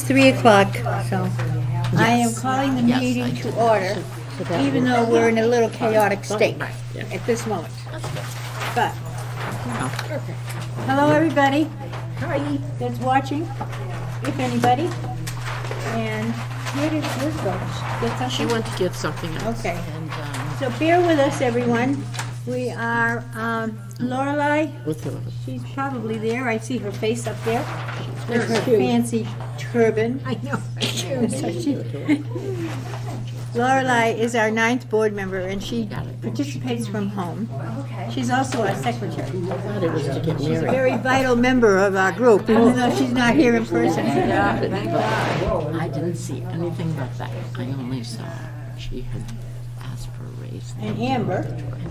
It's 3 o'clock, so I am calling the Yes, meeting I to did. order, So that even though we're in a little chaotic state Right, yeah. at this moment. But, Wow. hello, everybody. Hi. That's watching, if anybody. And where did Liz go? Get She something? went to get something else. Okay. And, So bear with us, everyone. We are, Lorelei, with her. she's probably there. I see her face up there with her fancy turban. I know. Lorelei is our 9th board member, and she participates from home. She's also our secretary. I thought it was to get She's a married. very vital member of our group, even though she's not here in person. I didn't see anything but that. I only saw she had asked for a raise. And Amber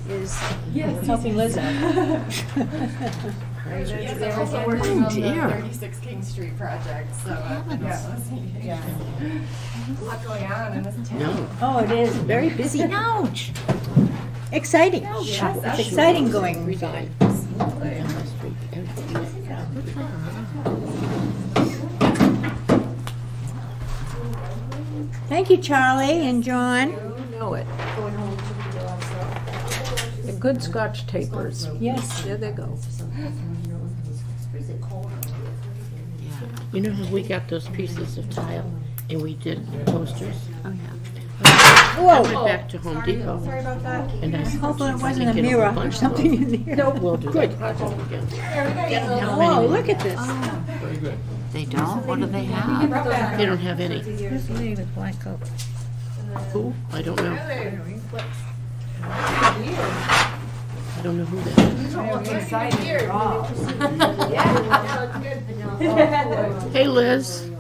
is helping Liz out. They're also working on the dear. 36 King Street project, so yeah. A lot going on in this town. No. Oh, it is very busy. Ouch. Exciting. Yes, It's exciting going. Thank you, Charlie and John. Know it. The good Scotch tapers. Yes. There they go. You know how we got those pieces of tile and we did posters? Oh, yeah. I Whoa. went back to Home Depot Sorry about that. and I said, Hopefully it "If I wasn't can a get mirror whole or bunch of something those, in there. We'll do that project again." Whoa, look at this. They don't? What do they have? They don't have any. This lady with black coat. Who? I don't know. I don't know who that is. Hey, Liz,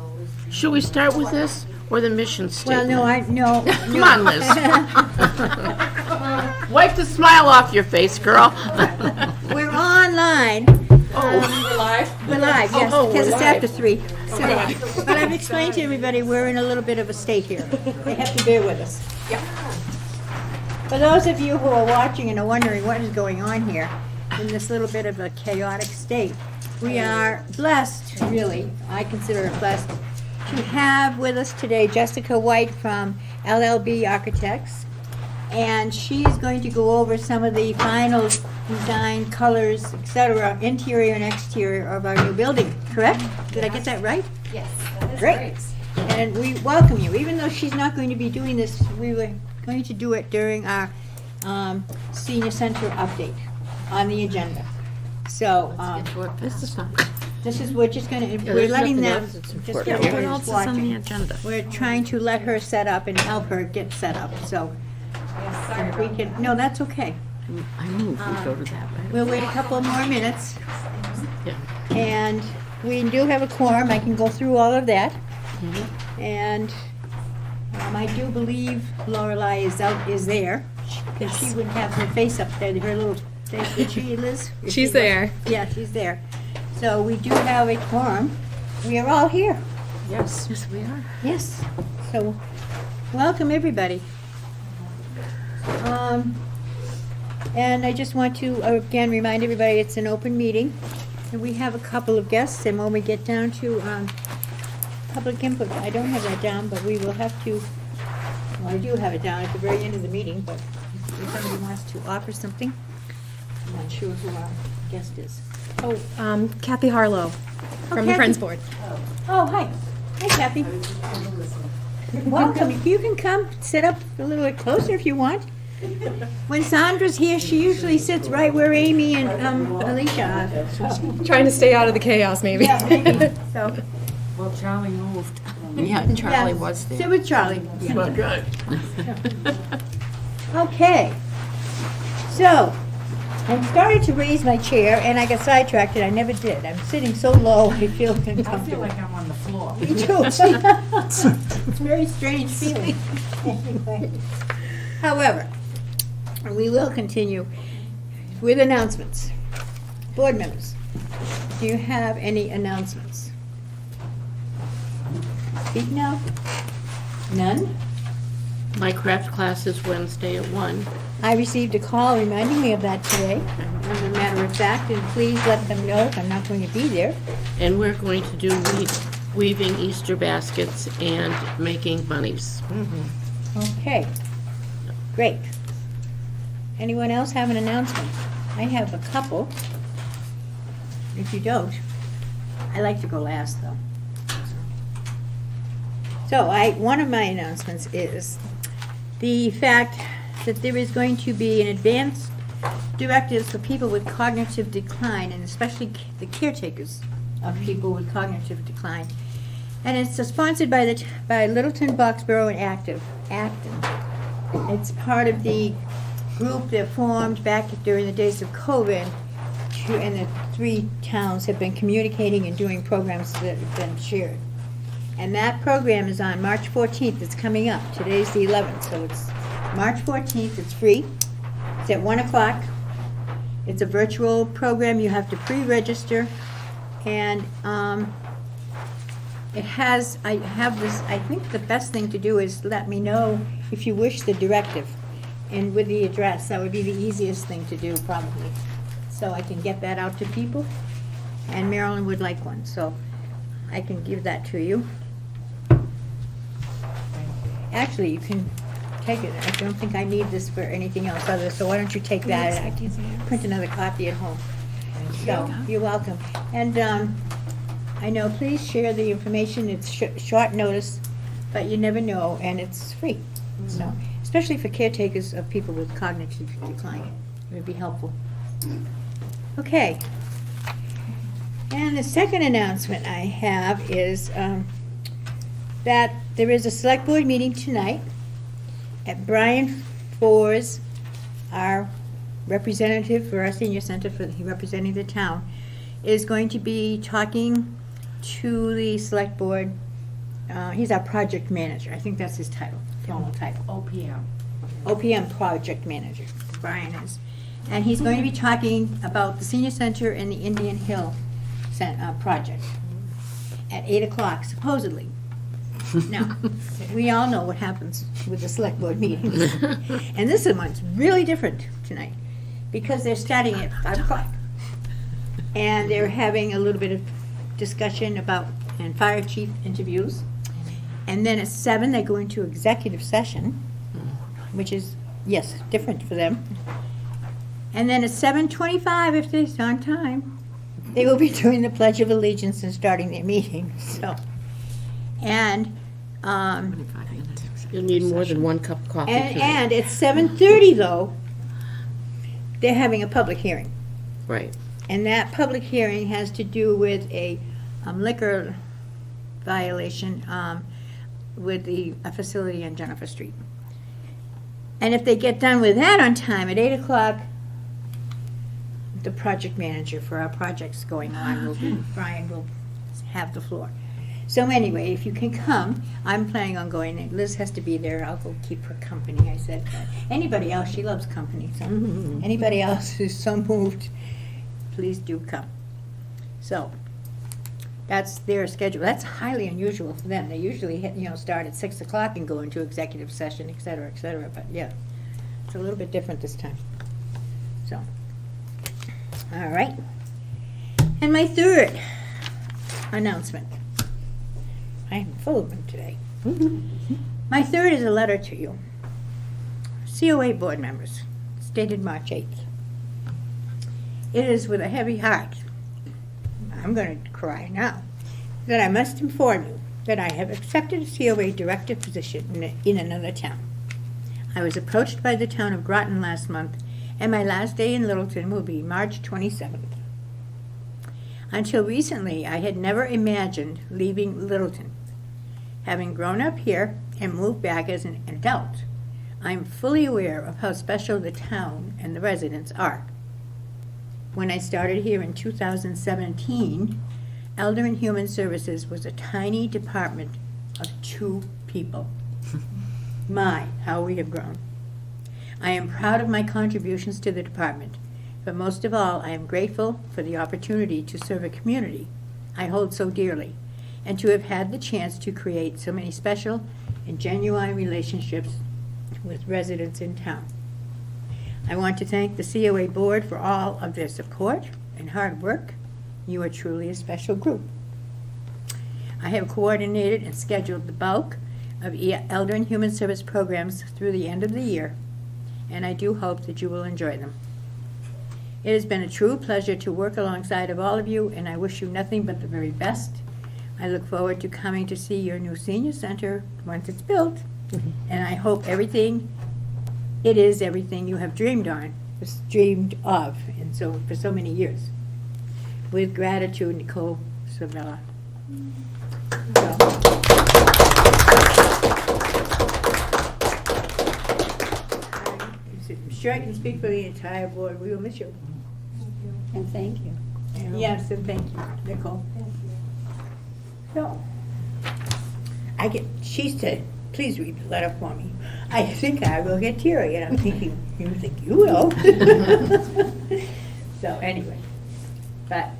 should we start with this or the mission Well, statement? no. Come on, Liz. Wipe the smile off your face, girl. We're online. We're live. We're live, yes, Oh, because we're it's after live. 3. So, but I've explained to everybody, we're in a little bit of a state here. They have to bear with us. For those of you who are watching and are wondering what is going on here in this little bit of a chaotic state, we are blessed, really, I consider it blessed, to have with us today Jessica White from LLB Architects. And she's going to go over some of the final design, colors, etc., interior and exterior of our new building, correct? Did I get that right? Yes, that is Great. great. And we welcome you, even though she's not going to be doing this, we were going to do it during our senior center update on the agenda. So, This is not. this is, we're just gonna, we're there's letting nothing them, else that's just important. get What her else is on the watching. agenda? We're trying to let her set up and help her get set up, so if we can, no, that's okay. I move we go to that, right? We'll wait a couple more minutes, Yeah. and we do have a quorum, I can go through all of that. And I do believe Lorelei is there, because she would have her face up there, her little face, is she, Liz? If She's she- there. Yeah, she's there. So we do have a quorum. We are all here. Yes. Yes, we are. Yes. So, welcome, everybody. And I just want to, again, remind everybody, it's an open meeting. And we have a couple of guests, and when we get down to public input, I don't have that down, but we will have to, well, I do have it down at the very end of the meeting, but if somebody wants to offer something, I'm not sure who our guest is. Oh, Kathy Harlow from Kathy. the Friends Board. Oh, hi. Hi, Kathy. Welcome. You can come sit up a little bit closer if you want. When Sandra's here, she usually sits right where Amy and Alicia are. Trying to stay out of the chaos, maybe. Yeah, maybe. So, Well, Charlie moved. Yeah, Charlie yeah, was sit there. with Charlie. Okay. So, I started to raise my chair and I got sidetracked and I never did. I'm sitting so low, I feel uncomfortable. I'm on the floor. Me too. It's a very strange feeling. Anyway. However, we will continue with announcements. Board members, do you have any announcements? Speak now. None? My craft class is Wednesday at 1. I received a call reminding me of that today. As a matter of fact, and please let them know if I'm not going to be there. And we're going to do weaving Easter baskets and making bunnies. Okay, great. Anyone else have an announcement? I have a couple. If you don't, I like to go last, though. So one of my announcements is the fact that there is going to be an advanced directives for people with cognitive decline, and especially the caretakers of people with cognitive decline. And it's sponsored by Littleton, Boxborough, and Acton. It's part of the group that formed back during the days of COVID, and the 3 towns have been communicating and doing programs that have been shared. And that program is on March 14th. It's coming up. Today's the 11th, so it's March 14th. It's free. It's at 1 o'clock. It's a virtual program. You have to pre-register. And I think the best thing to do is let me know if you wish the directive. And with the address, that would be the easiest thing to do probably. So I can get that out to people. And Marilyn would like one, so I can give that to you. Actually, you can take it. I don't think I need this for anything else other, so why don't you take that and print another copy at home. So, you're welcome. And I know, please share the information. It's short notice, but you never know, and it's free. So, especially for caretakers of people with cognitive decline. It would be helpful. Okay. And the second announcement I have is that there is a select board meeting tonight at Brian Fors, our representative for our senior center, representing the town, is going to be talking to the select board. He's our project manager. I think that's his title, formal title. OPM. OPM project manager, Brian is. And he's going to be talking about the senior center and the Indian Hill project at 8 o'clock, supposedly. Now, we all know what happens with the select board meetings. And this one's really different tonight because they're starting at 5 o'clock. And they're having a little bit of discussion about, and fire chief interviews. And then at 7, they go into executive session, which is, yes, different for them. And then at 7:25, if they're on time, they will be doing the Pledge of Allegiance and starting their meeting, so. And, 25 minutes. You'll need more than 1 cup of coffee. and at 7:30 though, they're having a public hearing. Right. And that public hearing has to do with a liquor violation with a facility on Jennifer Street. And if they get done with that on time, at 8 o'clock, the project manager for our projects going on will be, Brian will have the floor. So anyway, if you can come, I'm planning on going. Liz has to be there. I'll go keep her company, I said. Anybody else, she loves company. So anybody else who's so moved, please do come. So that's their schedule. That's highly unusual for them. They usually start at 6 o'clock and go into executive session, et cetera, et cetera. But yeah, it's a little bit different this time. So, all right. And my third announcement. I am full of them today. My third is a letter to you. COA board members, dated March 8th. It is with a heavy heart, I'm going to cry now, that I must inform you that I have accepted a COA director position in another town. I was approached by the town of Groton last month, and my last day in Littleton will be March 27th. Until recently, I had never imagined leaving Littleton. Having grown up here and moved back as an adult, I am fully aware of how special the town and the residents are. When I started here in 2017, Elder and Human Services was a tiny department of 2 people. My, how we have grown. I am proud of my contributions to the department, but most of all, I am grateful for the opportunity to serve a community I hold so dearly, and to have had the chance to create so many special and genuine relationships with residents in town. I want to thank the COA board for all of their support and hard work. You are truly a special group. I have coordinated and scheduled the bulk of Elder and Human Service programs through the end of the year, and I do hope that you will enjoy them. It has been a true pleasure to work alongside of all of you, and I wish you nothing but the very best. I look forward to coming to see your new senior center once it's built, and I hope it is everything you have dreamed of, and so for so many years. With gratitude, Nicole Savella. I'm sure I can speak for the entire board. We will miss you. And thank you. Yes, and thank you, Nicole. So, she said, please read the letter for me. I think I will get teary, and I'm thinking, you think you will? So anyway, but,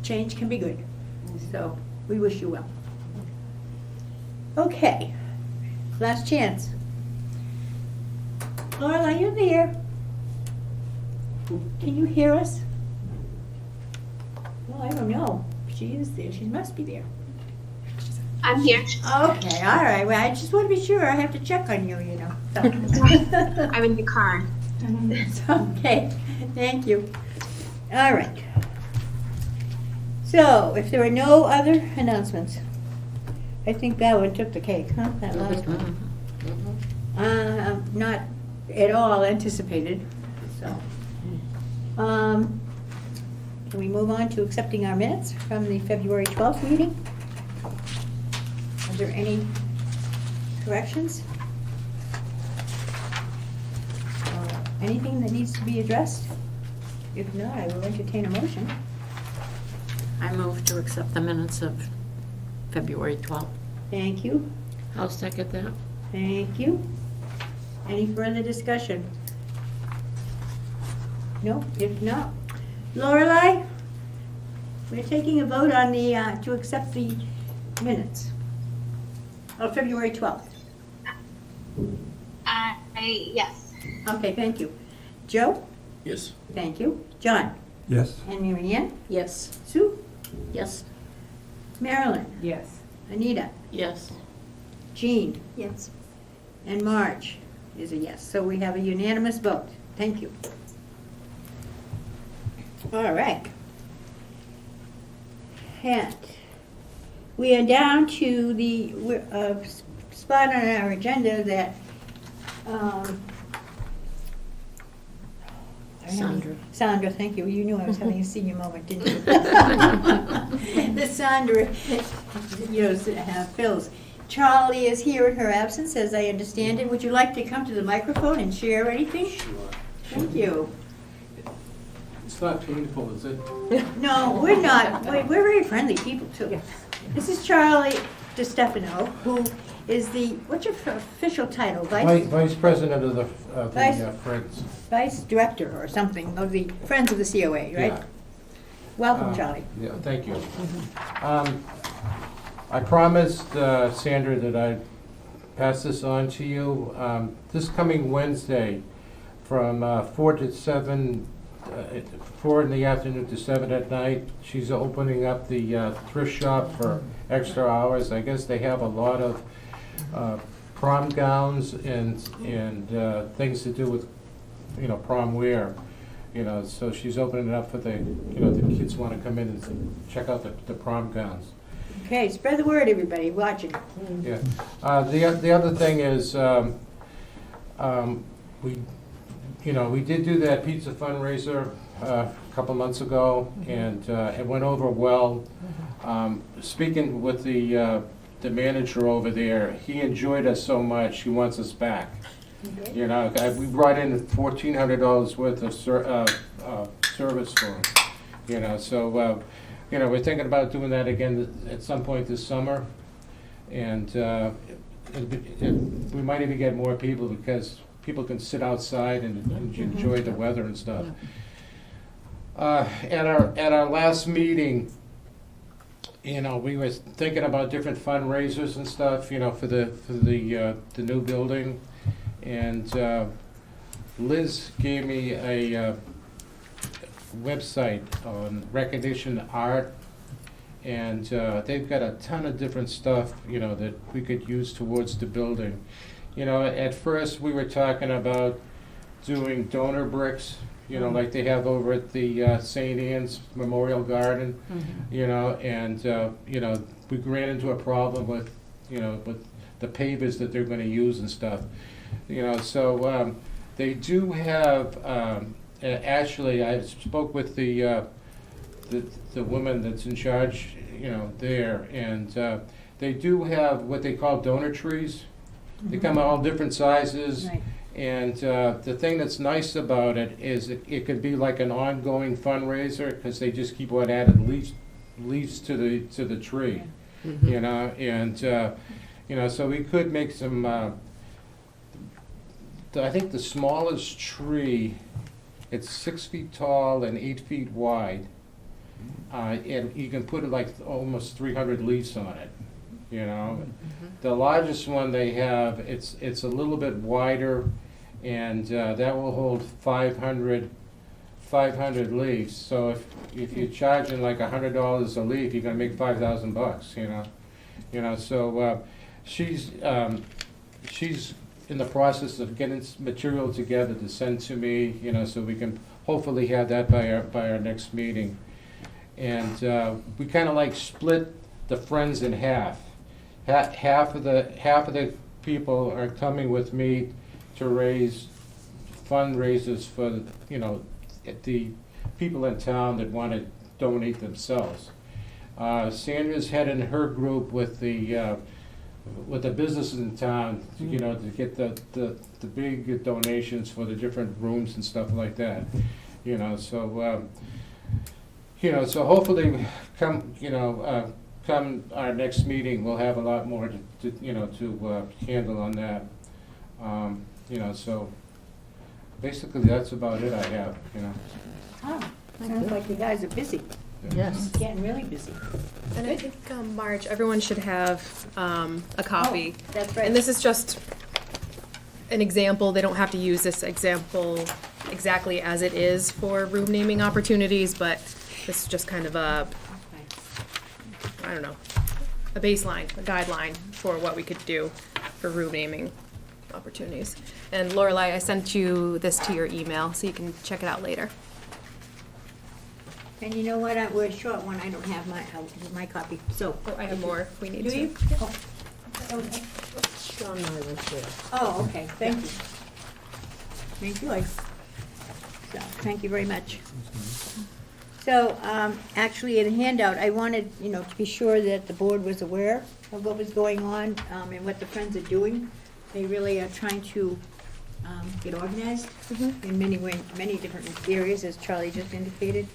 change can be good. So, we wish you well. Okay, last chance. Laura, are you there? Can you hear us? Well, I don't know. She is there. She must be there. I'm here. Okay, all right. Well, I just want to be sure. I have to check on you, So. I'm in the car. Okay, thank you. All right. So, if there are no other announcements, I think that one took the cake, huh? That last one. Not at all anticipated, so. Can we move on to accepting our minutes from the February 12th meeting? Are there any corrections? Anything that needs to be addressed? If not, I will entertain a motion. I move to accept the minutes of February 12th. Thank you. I'll second that. Thank you. Any further discussion? No, if not. Lorelei, we're taking a vote on the, to accept the minutes of February 12th. Yes. Okay, thank you. Joe? Yes. Thank you. John? Yes. And Mary Ann? Yes. Sue? Yes. Marilyn? Yes. Anita? Yes. Jean? Yes. And Marge is a yes. So we have a unanimous vote. Thank you. All right. And we are down to the spot on our agenda that Sandra, thank you. You knew I was having a senior moment, didn't you? The Sandra, fills. Charlie is here in her absence, as I understand it. Would you like to come to the microphone and share anything? Sure. Thank you. It's not painful, is it? No, we're not. We're very friendly people, too. This is Charlie DeStefano, who is what's your official title? Vice President of the Vice- Friends. Vice Director or something of the Friends of the COA, right? Yeah. Welcome, Charlie. Yeah, thank you. I promised Sandra that I'd pass this on to you. This coming Wednesday from 4 to 7, 4 in the afternoon to 7 at night, she's opening up the thrift shop for extra hours. I guess they have a lot of prom gowns and things to do with, prom wear. So she's opening it up for the kids want to come in and check out the prom gowns. Okay, spread the word, everybody watching. Yeah. The other thing is, we did do that pizza fundraiser a couple months ago, and it went over well. Speaking with the manager over there, he enjoyed us so much, he wants us back. We brought in $1,400 worth of service for him. So we're thinking about doing that again at some point this summer, and we might even get more people because people can sit outside and enjoy the weather and stuff. At our last meeting, we were thinking about different fundraisers and stuff, for the new building, and Liz gave me a website on Recognition Art, And they've got a ton of different stuff, you know, that we could use towards the building. You know, at first, we were talking about doing donor bricks, you know, like they have over at the St. Anne's Memorial Garden, you know, and, you know, we ran into a problem with, you know, with the pavers that they're gonna use and stuff. You know, so they do have, actually, I spoke with the woman that's in charge, you know, there, and they do have what they call donor trees. They come in all different sizes. Right. And the thing that's nice about it is it could be like an ongoing fundraiser, because they just keep on adding leaves to the tree, you know, and you know, so we could make some. I think the smallest tree, it's 6 feet tall and 8 feet wide, and you can put like almost 300 leaves on it, you know. The largest one they have, it's a little bit wider, and that will hold 500 leaves. So if you're charging like $100 a leaf, you're gonna make $5,000, you know. You know, so she's in the process of getting material together to send to me, you know, so we can hopefully have that by our next meeting. And we kind of like split the friends in half. Half of the people are coming with me to raise fundraisers for, you know, the people in town that want to donate themselves. Sandra's heading her group with the businesses in town, you know, to get the big donations for the different rooms and stuff like that. You know, so you know, so hopefully come our next meeting, we'll have a lot more to you know, to handle on that. You know, so basically that's about it I have, you know. Oh, sounds like you guys are busy, Yes. getting really busy. And I think, Marge, everyone should have a copy. Oh, that's right. And this is just an example. They don't have to use this example exactly as it is for room naming opportunities, but this is just kind of a, I don't know, a baseline, a guideline for what we could do for room naming opportunities. And Lorelei, I sent you this to your email, so you can check it out later. And you know what, we're short one, I don't have my copy, so. Oh, I have more if we need Do to. you? Oh. Okay. John and I was there. Oh, okay, thank you. Thank you, so, thank you very much. So, actually, in the handout, I wanted, you know, to be sure that the board was aware of what was going on, and what the Friends are doing. They really are trying to, get organized in many different areas, as Charlie just indicated.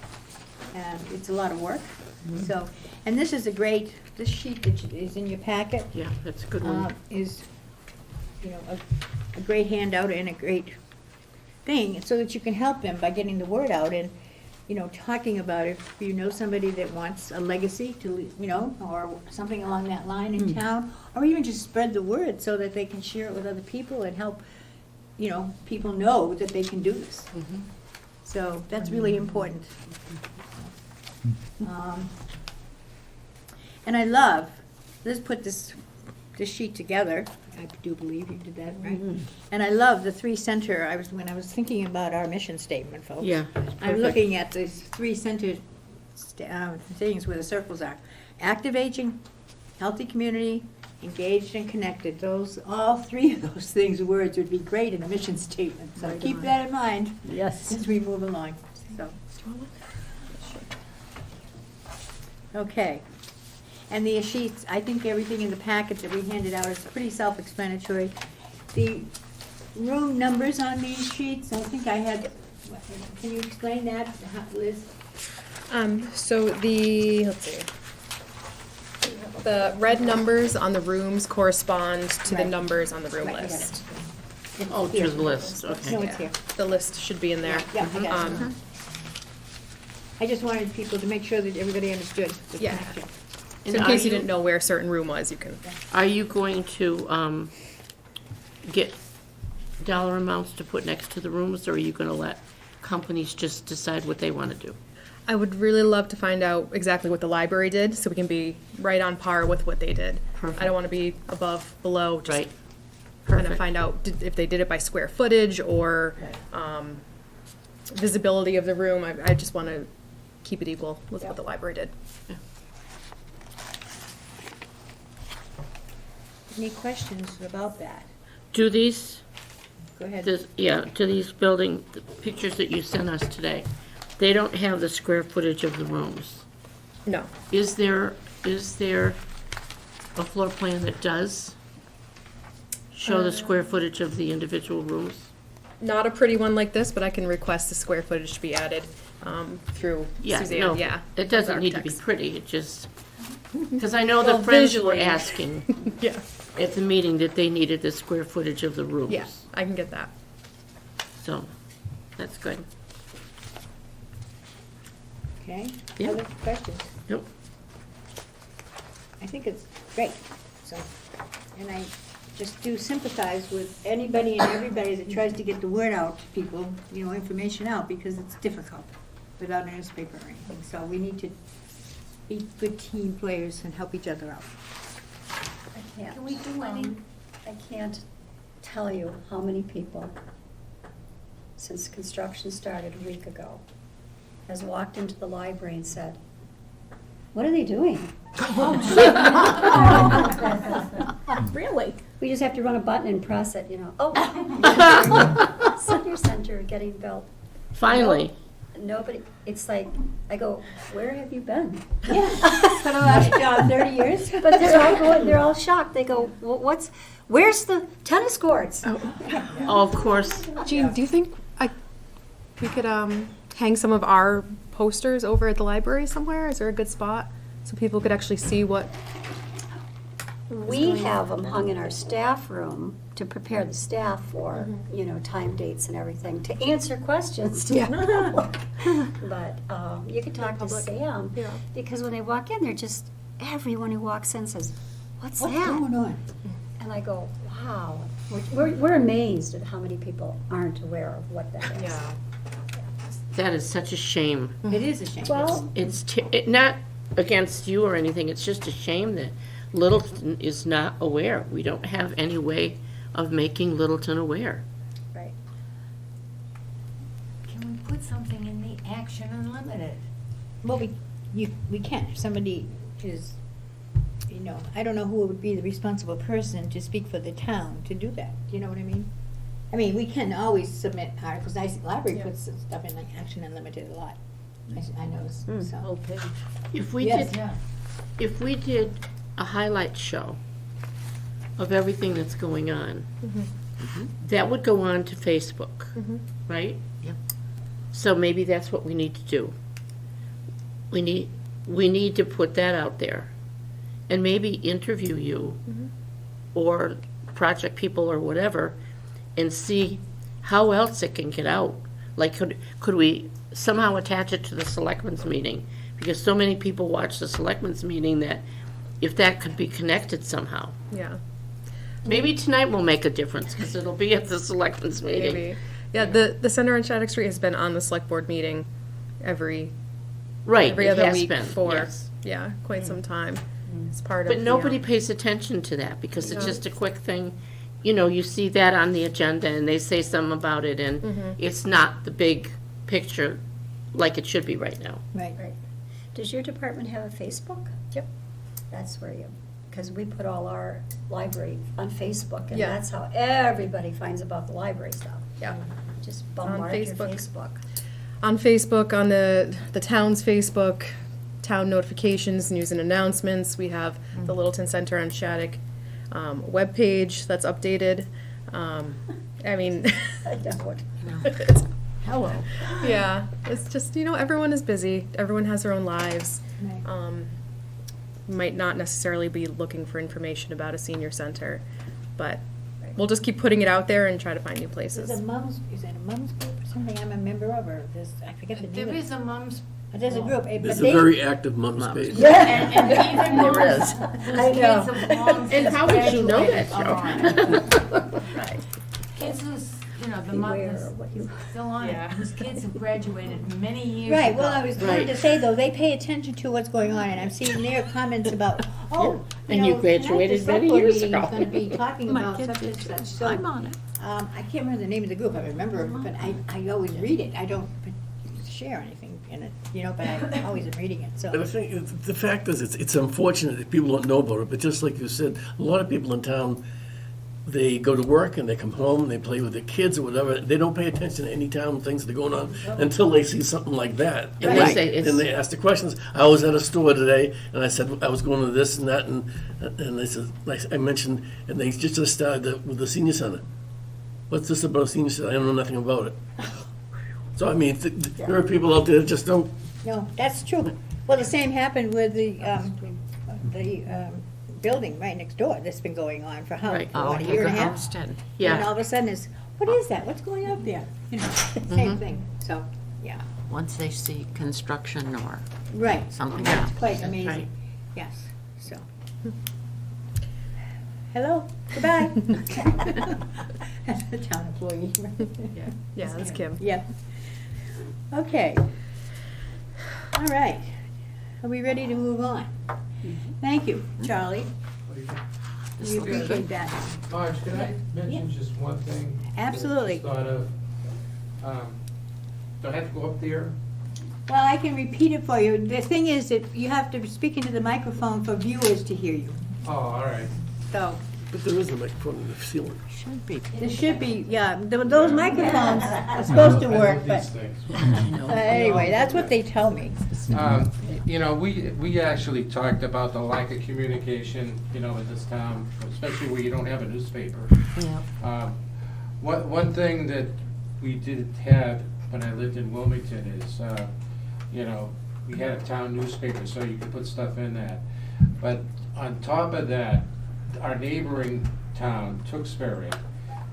And it's a lot of work, so, and this is this sheet that is in your packet. Yeah, that's a good one. Is, you know, a great handout and a great thing, so that you can help them by getting the word out and, you know, talking about it. If you know somebody that wants a legacy to, you know, or something along that line in town, or even just spread the word so that they can share it with other people and help, you know, people know that they can do this. So that's really important. And I love, let's put this sheet together. I do believe you did that, right? And I love the three center, when I was thinking about our mission statement, folks. Yeah, I'm perfect. looking at these three center things where the circles are. Active aging, healthy community, engaged and connected. All three of those things, words would be great in a mission statement. So keep that in mind Yes. as we move along, so. Okay, and the sheets, I think everything in the packet that we handed out is pretty self-explanatory. The room numbers on these sheets, I think I had, can you explain that, Liz? So let's see. The red numbers on the rooms correspond to the Right. numbers on the room Right, I got it. list. It's Oh, here. to the list, okay. No, it's here. The list should be in there. Yeah, I got it. Um, I just wanted people to make sure that everybody understood the Yeah. connection. So And in are case you you- didn't know where a certain room was, you can. Are you going to get dollar amounts to put next to the rooms, or are you going to let companies just decide what they want to do? I would really love to find out exactly what the library did, so we can be right on par with what they did. I don't want to be above, below, just Right. kind of Perfect. find out if they did it by square footage or visibility of the room. I just want to keep it equal with what the library did. Any questions about that? Do these, Go ahead. do these building, the pictures that you sent us today, they don't have the square footage of the rooms? No. Is there a floor plan that does show the square footage of the individual rooms? Not a pretty one like this, but I can request the square footage to be added through Yeah, Suzanne, no, yeah. it doesn't need to be architects. pretty, it just, because I know the Well, friends were visually. asking Yeah, at the meeting that they needed the square footage of the rooms. yeah, I can get that. So, that's good. Okay, Yeah. other questions? Yep. I think it's great, so, and I just do sympathize with anybody and everybody that tries to get the word out to people, information out, because it's difficult without a newspaper or anything, so we need to be good team players and help each other out. I can't. Can we do any? I can't tell you how many people, since construction started a week ago, has walked into the library and said, "What are they doing?" Really? We just have to run a button and press it, Oh, senior center getting built. Finally, Nobody, it's like, I go, where have you been? For the last 30 years? But they're all shocked. They go, where's the tennis courts? oh, of course, Jean, do you think we could hang some of our posters over at the library somewhere? Is there a good spot so people could actually see what? We have them hung in our staff room to prepare the staff for, time dates and everything, to answer questions. Yeah. But you could talk to Sam, Yeah. because when they walk in, they're just, everyone who walks in says, what's What's that? going on? And I go, wow. We're amazed at how many people aren't aware of what that is. Yeah. that is such a shame. It is a shame. Well, It's not against you or anything, it's just a shame that Littleton is not aware. We don't have any way of making Littleton aware. right. Can we put something in the Action Unlimited? Well, we can, if somebody is, I don't know who would be the responsible person to speak for the town to do that, do you know what I mean? I mean, we can always submit articles, library puts stuff in like Action Unlimited a lot, I notice, so. If we Yes. did, if we did a highlight show of everything that's going on, that would go on to Facebook, right? Yep. So maybe that's what we need to do. We need to put that out there and maybe interview you or project people or whatever and see how else it can get out. Like, could we somehow attach it to the selectmen's meeting? Because so many people watch the selectmen's meeting that if that could be connected somehow. Yeah. Maybe tonight will make a difference because it'll be at the selectmen's meeting. Maybe. Yeah, the Center on Shattuck Street has been on the select board meeting every Right, it other has week been, for, yes. quite some time. It's part of. But the, nobody pays attention to that because it's No. just a quick thing. You see that on the agenda and they say something about it and it's not the big picture like it should be right now. Right. Does your department have a Facebook? Yep. That's where because we put all our library on Facebook, and Yeah. that's how everybody finds about the library stuff. Yeah. Just bombard your Facebook. Facebook. On Facebook, on the town's Facebook, town notifications, news and announcements. We have the Littleton Center on Shattuck webpage that's updated. I mean, I don't. it's, Hello. yeah, it's just, everyone is busy. Everyone has their own lives. Right. Might not necessarily be looking for information about a senior center, but we'll just keep putting it out there and try to find new places. Is it a mom's group or something I'm a member of, or I forget the name There of it. is a mom's. There's a group, but There's a they, very active mom's page. And even There moms, is. whose know. kids have long And how would you know that, graduated are on it. Right. Kids whose you know, the beware mothers of what you. still on it, Yeah. whose kids have graduated many years Right, ago. well, I was going Right. to say, though, they pay attention to what's going on, and I'm seeing their comments about, oh, And you know, graduated tonight the select many board years meeting ago. is gonna be talking My about kid such did and too. such, so. I'm on it. I can't remember the name of the group, I remember, but I always read it, I don't share anything in it, you know, but I always am reading it, But I so. think, the fact is, it's unfortunate that people don't know about it, but just like you said, a lot of people in town, they go to work and they come home and they play with their kids or whatever, they don't pay attention to any town things that are going on until they see something like that. And they Right. say it's- And they ask the questions. I was at a store today, and I said I was going to this and that, and they said, like I mentioned, and they just started with the senior center. What's this about a senior center? I don't know nothing about it. So, I mean, there are people out there that just don't. No, that's true. Well, the same happened with the building right next door that's been going on for how, Right. for what, a year and a half? Homestead. And Yeah, all of a sudden it's, what is that? What's going up there? You know, same thing, so, yeah, Once they see construction or right. something It's else. quite Right. amazing, yes, so. Hello, goodbye. That's the town employee. Yeah, that's Kim. Yep. Okay. All right. Are we ready to move on? Thank you, Charlie. We appreciate that. Marge, can I mention just one thing? Absolutely. That I just thought of, do I have to go up there? Well, I can repeat it for you. The thing is that you have to speak into the microphone for viewers to hear you. Oh, all right. So, But there is a microphone in the ceiling. Should be. there should be, yeah, those microphones are supposed to I know work, these but things. anyway, that's what they tell me. You know, we actually talked about the lack of communication, you know, in this town, especially where you don't have a newspaper. Yeah. One thing that we did have when I lived in Wilmington is, you know, we had a town newspaper, so you could put stuff in that. But on top of that, our neighboring town, Tewksbury,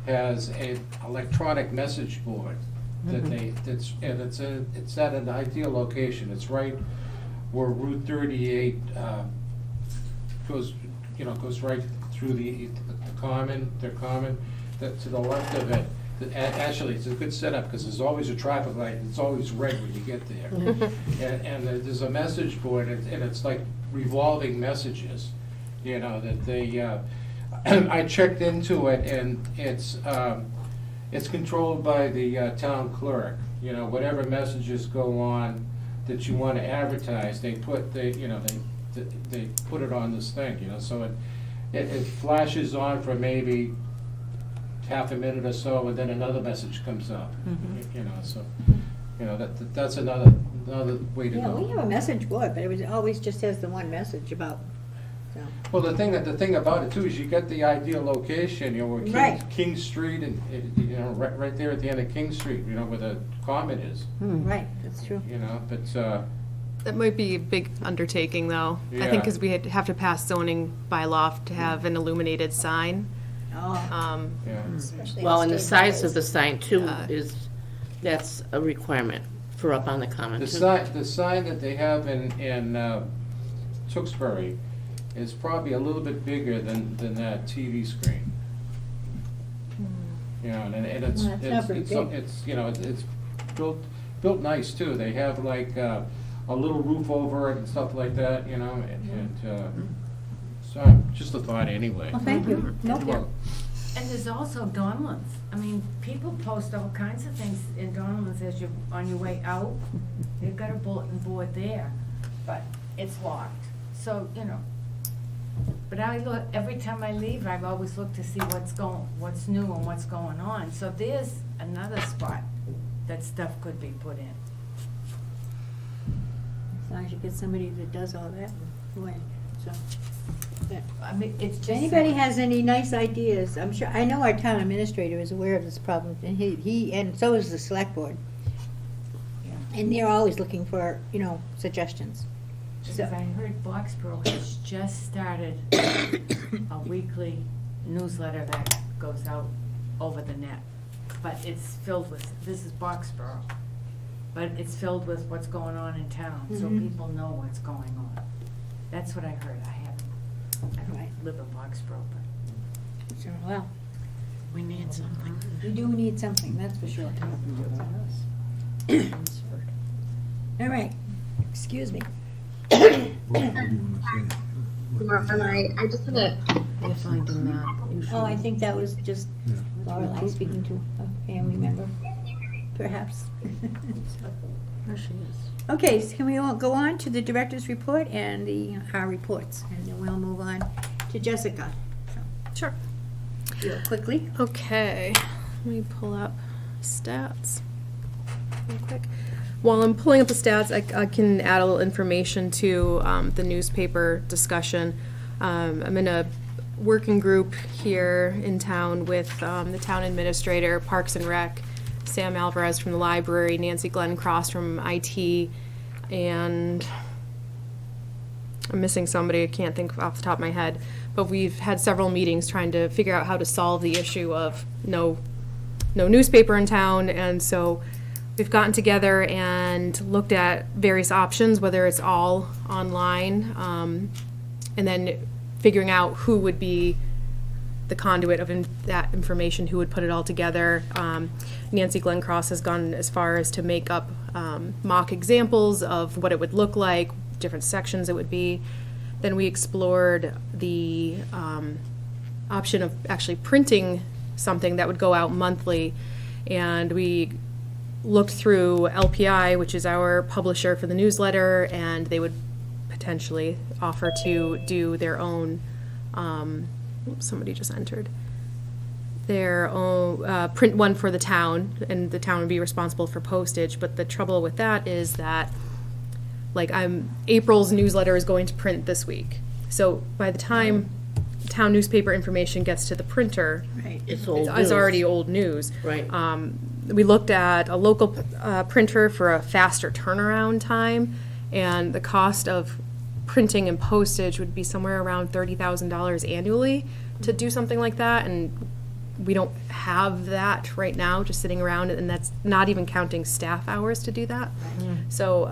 has an electronic message board that it's at an ideal location. It's right where Route 38 goes right through the common, that to the left of it. Actually, it's a good setup because there's always a traffic light and it's always red when you get there. And there's a message board and it's like revolving messages, you know, that they, I checked into it and it's controlled by the town clerk. You know, whatever messages go on that you want to advertise, they put it on this thing, you know, so it flashes on for maybe half a minute or so, and then another message comes up, you know, so, you know, that's another way to Yeah, go. we have a message board, but it was always just has the one message about, so. Well, the thing about it too is you get the ideal location, you know, where Right. King Street and, you know, right there at the end of King Street, you know, where the common is, Right, that's true. you know, but, That might be a big undertaking, though. I Yeah. think because we have to pass zoning by law to have an illuminated sign. Oh, yeah. Especially well, on and the state size highways. of the sign too Yeah. that's a requirement for up on the common The too. sign that they have in Tewksbury is probably a little bit bigger than that TV screen. You know, and it's, Well, that's not very big. it's, you know, it's built nice too. They have like a little roof over it and stuff like that, you know, and so, just a thought anyway. well, thank you. No, Well, And there's also Donlands. I mean, people post all kinds of things in Donlands as you're on your way out. They've got a bulletin board there, but it's locked. So, you know, but I look, every time I leave, I've always looked to see what's new and what's going on. So there's another spot that stuff could be put in. as long as you get somebody that does all that, away, so. but- I mean, it's If just. anybody has any nice ideas, I'm sure, I know our town administrator is aware of this problem, and he, and so is the select board. And they're always looking for, you know, suggestions. Because I heard Boxborough has just started a weekly newsletter that goes out over the net. But it's filled with, this is Boxborough, but it's filled with what's going on in town, so Mhm. people know what's going on. That's what I heard. I Right. don't live in Boxborough, but. So, well, We need something. We do need something, that's for sure. All right, excuse me. I just had a You're finding that. You Oh, I should- think that was just Lorelei speaking to a family member, perhaps. There she is. Okay, so can we all go on to the director's report and our reports, and then we'll move on to Jessica. Sure. Real quickly. Okay, let me pull up stats real quick. While I'm pulling up the stats, I can add a little information to the newspaper discussion. I'm in a working group here in town with the town administrator, Parks and Rec, Sam Alvarez from the library, Nancy Glenncross from IT, and I'm missing somebody, I can't think off the top of my head, but we've had several meetings trying to figure out how to solve the issue of no newspaper in town, and so we've gotten together and looked at various options, whether it's all online, and then figuring out who would be the conduit of that information, who would put it all together. Nancy Glenncross has gone as far as to make up mock examples of what it would look like, different sections it would be. Then we explored the option of actually printing something that would go out monthly, and we looked through LPI, which is our publisher for the newsletter, and they would potentially offer to do their own, somebody just entered, their own print one for the town, and the town would be responsible for postage. But the trouble with that is that, like, April's newsletter is going to print this week. So by the time town newspaper information gets to the printer, Right. It's old it's news. already old news. Right. We looked at a local printer for a faster turnaround time, and the cost of printing and postage would be somewhere around $30,000 annually to do something like that, and we don't have that right now just sitting around, and that's not even counting staff hours to do that. So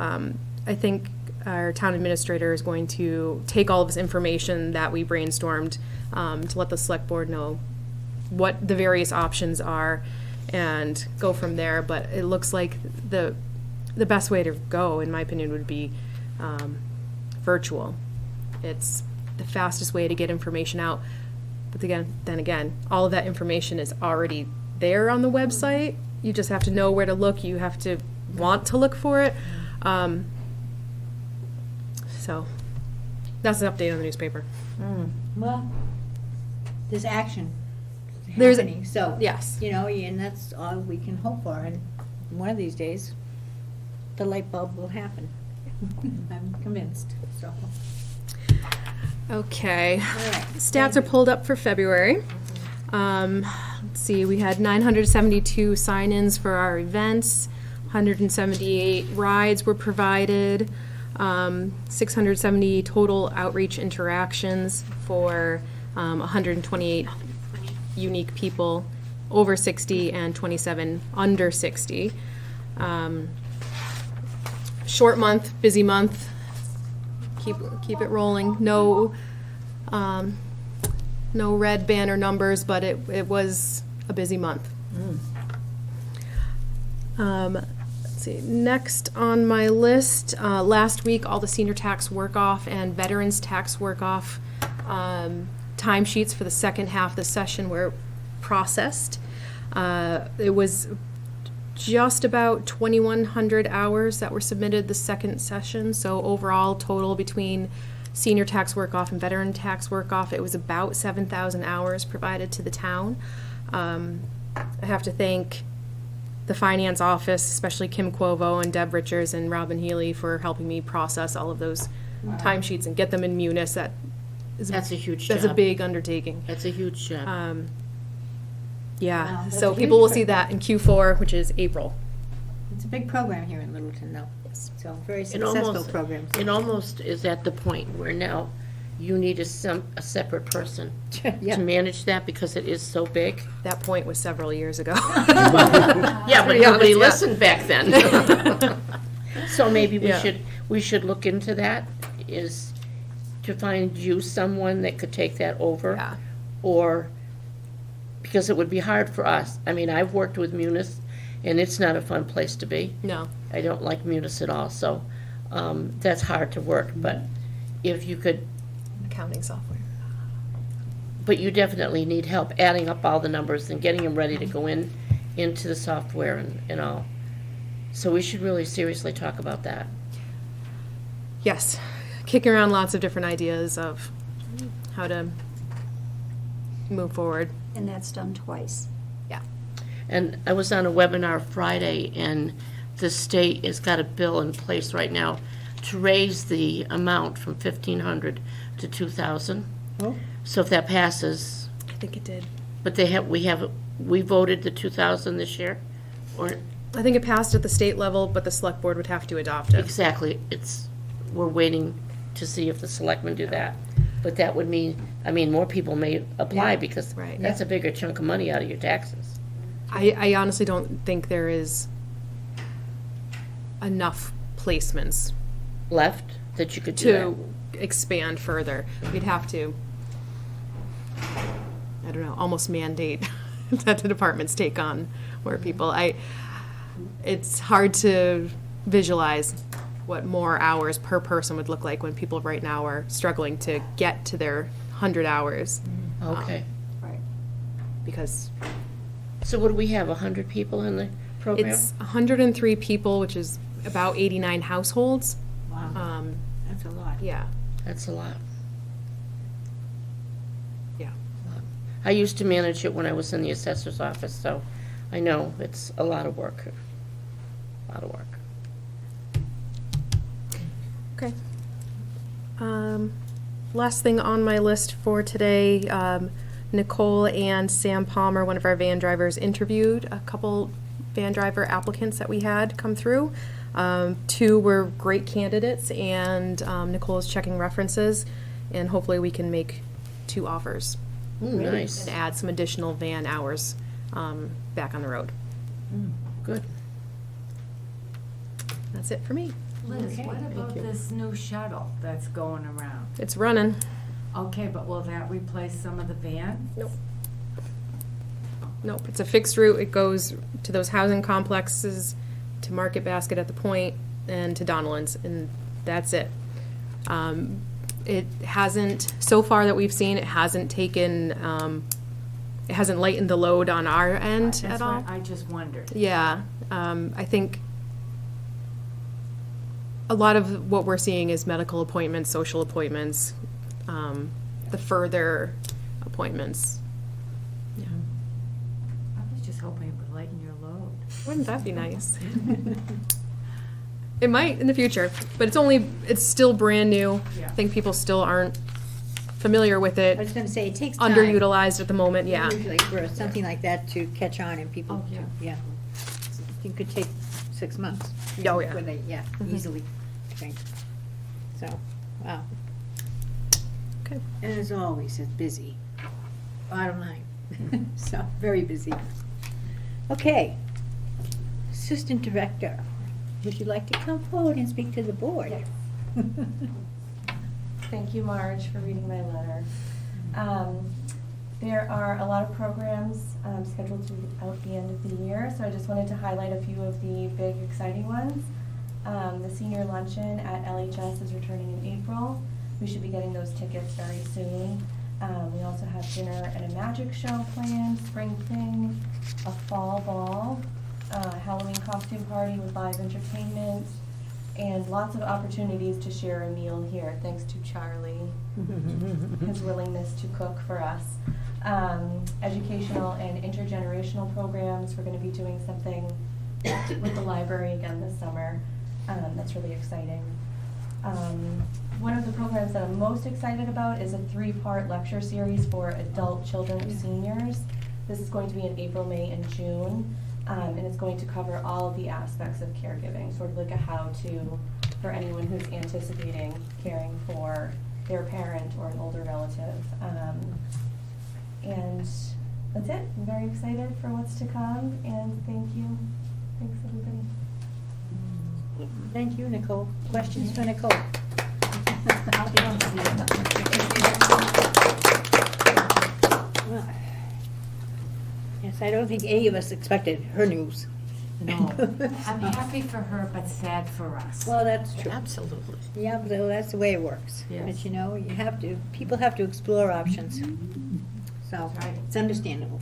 I think our town administrator is going to take all of this information that we brainstormed to let the select board know what the various options are and go from there. But it looks like the best way to go, in my opinion, would be virtual. It's the fastest way to get information out. But then again, all of that information is already there on the website. You just have to know where to look. You have to want to look for it. So that's an update on the newspaper. Well, there's action There's- happening, so. yes. You know, and that's all we can hope for, and one of these days, the light bulb will happen. I'm convinced, so. Okay. All right. Stats are pulled up for February. Let's see, we had 972 sign-ins for our events, 178 rides were provided, 670 total outreach interactions for 128 unique people over 60 and 27 under 60. Short month, busy month. Keep it rolling. No red banner numbers, but it was a busy month. Let's see. Next on my list, last week all the senior tax work-off and veterans tax work-off timesheets for the second half of the session were processed. It was just about 2,100 hours that were submitted the second session. So overall total between senior tax work-off and veteran tax work-off, it was about 7,000 hours provided to the town. I have to thank the finance office, especially Kim Quovo and Deb Richards and Robin Healy, for helping me process all of those timesheets and get them in Munis. That's a huge That's a job. big undertaking. That's a huge job. Yeah, Wow, that's so a people huge will see that in Q4, which is April. It's a big program here in Littleton, though. So very It successful almost, program. it almost is at the point where now you need a separate person Yeah. to manage that because it is so big. That point was several years ago. Yeah, but Pretty nobody honest, yeah. listened back then. So maybe Yeah. we should look into that, is to find you someone that could take that over. Yeah. Or because it would be hard for us. I mean, I've worked with Munis, and it's not a fun place to be. No. I don't like Munis at all, so that's hard to work, but if you could, Accounting software. but you definitely need help adding up all the numbers and getting them ready to go into the software and all. So we should really seriously talk about that. Yes, kicking around lots of different ideas of how to move forward. And that's done twice. Yeah. And I was on a webinar Friday, and the state has got a bill in place right now to raise the amount from 1,500 to 2,000. Oh. So if that passes, I think it did. but we voted the 2,000 this year? Or, I think it passed at the state level, but the select board would have to adopt it. exactly, we're waiting to see if the selectmen do that. But that would mean, more people may apply because Right. that's a bigger chunk of money out of your taxes. I honestly don't think there is enough placements Left that you could do that. to expand further. We'd have to, I don't know, almost mandate that the departments take on more people. It's hard to visualize what more hours per person would look like when people right now are struggling to get to their 100 hours. Okay. Right. Because So what do we have, 100 people in the program? it's 103 people, which is about 89 households. Wow, that's a lot. Yeah, That's a lot. yeah. I used to manage it when I was in the assessor's office, so I know it's a lot of work. A lot of work. Okay. Last thing on my list for today, Nicole and Sam Palmer, one of our van drivers, interviewed a couple van driver applicants that we had come through. 2 were great candidates, and Nicole is checking references, and hopefully we can make 2 offers Ooh, nice. and add some additional van hours back on the road. Good. That's it for me. Liz, what about you. this new shuttle that's going around? It's running. Okay, but will that replace some of the vans? Nope. Nope, it's a fixed route. It goes to those housing complexes, to Market Basket at the Point, and to Donaldson's, and that's it. It hasn't, so far that we've seen, it hasn't taken, it hasn't lightened the load on our end That's at all. what I just wondered. Yeah, I think a lot of what we're seeing is medical appointments, social appointments, the further appointments. Yeah. I was just hoping it would lighten your load. Wouldn't that be nice? It might in the future, but it's still brand new. Yeah. I think people still aren't familiar with I it, was gonna say, it takes time. underutilized at the moment, yeah. Usually for something like that to catch on and people, Oh, yeah. It could take 6 months. Oh, yeah. When they, easily, I think. So, wow. Okay. And as always, it's busy. Bottom line. So, very busy. Okay. Assistant Director, would you like to come forward and speak to the board? Thank you, Marge, for reading my letter. There are a lot of programs scheduled throughout the end of the year, so I just wanted to highlight a few of the big, exciting ones. The senior luncheon at LHS is returning in April. We should be getting those tickets very soon. We also have dinner and a magic show planned, spring fling, a fall ball, Halloween costume party with live entertainment, and lots of opportunities to share a meal here, thanks to Charlie, his willingness to cook for us. Educational and intergenerational programs. We're going to be doing something with the library again this summer. That's really exciting. One of the programs that I'm most excited about is a 3-part lecture series for adult children of seniors. This is going to be in April, May, and June. And it's going to cover all of the aspects of caregiving, sort of like a how-to for anyone who's anticipating caring for their parent or an older relative. And that's it. I'm very excited for what's to come, and thank you. Thanks, everybody. Thank you, Nicole. Questions for Nicole? I don't think any of us expected her news. No, I'm happy for her, but sad for us. Well, that's true. Absolutely. Yeah, but that's the way it works. Yes. But you know, people have to explore options. So, Right. it's understandable.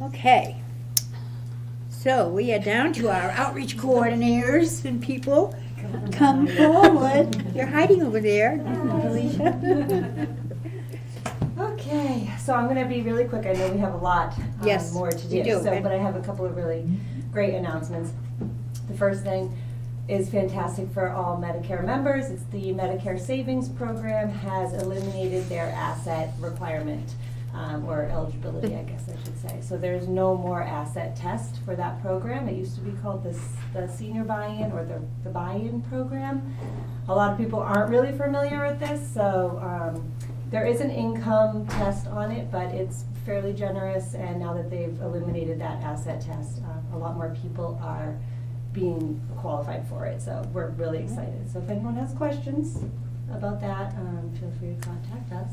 Okay. So, we are down to our outreach coordinators and people. Come forward. You're hiding over there, Alicia. Okay, so I'm gonna be really quick. I know we have a lot Yes, more to do. you do. So, but I have a couple of really great announcements. The first thing is fantastic for all Medicare members. It's the Medicare Savings Program has eliminated their asset requirement, or eligibility, I guess I should say. So there's no more asset test for that program. It used to be called the senior buy-in or the buy-in program. A lot of people aren't really familiar with this, so there is an income test on it, but it's fairly generous, and now that they've eliminated that asset test, a lot more people are being qualified for it, so we're really excited. So if anyone has questions about that, feel free to contact us.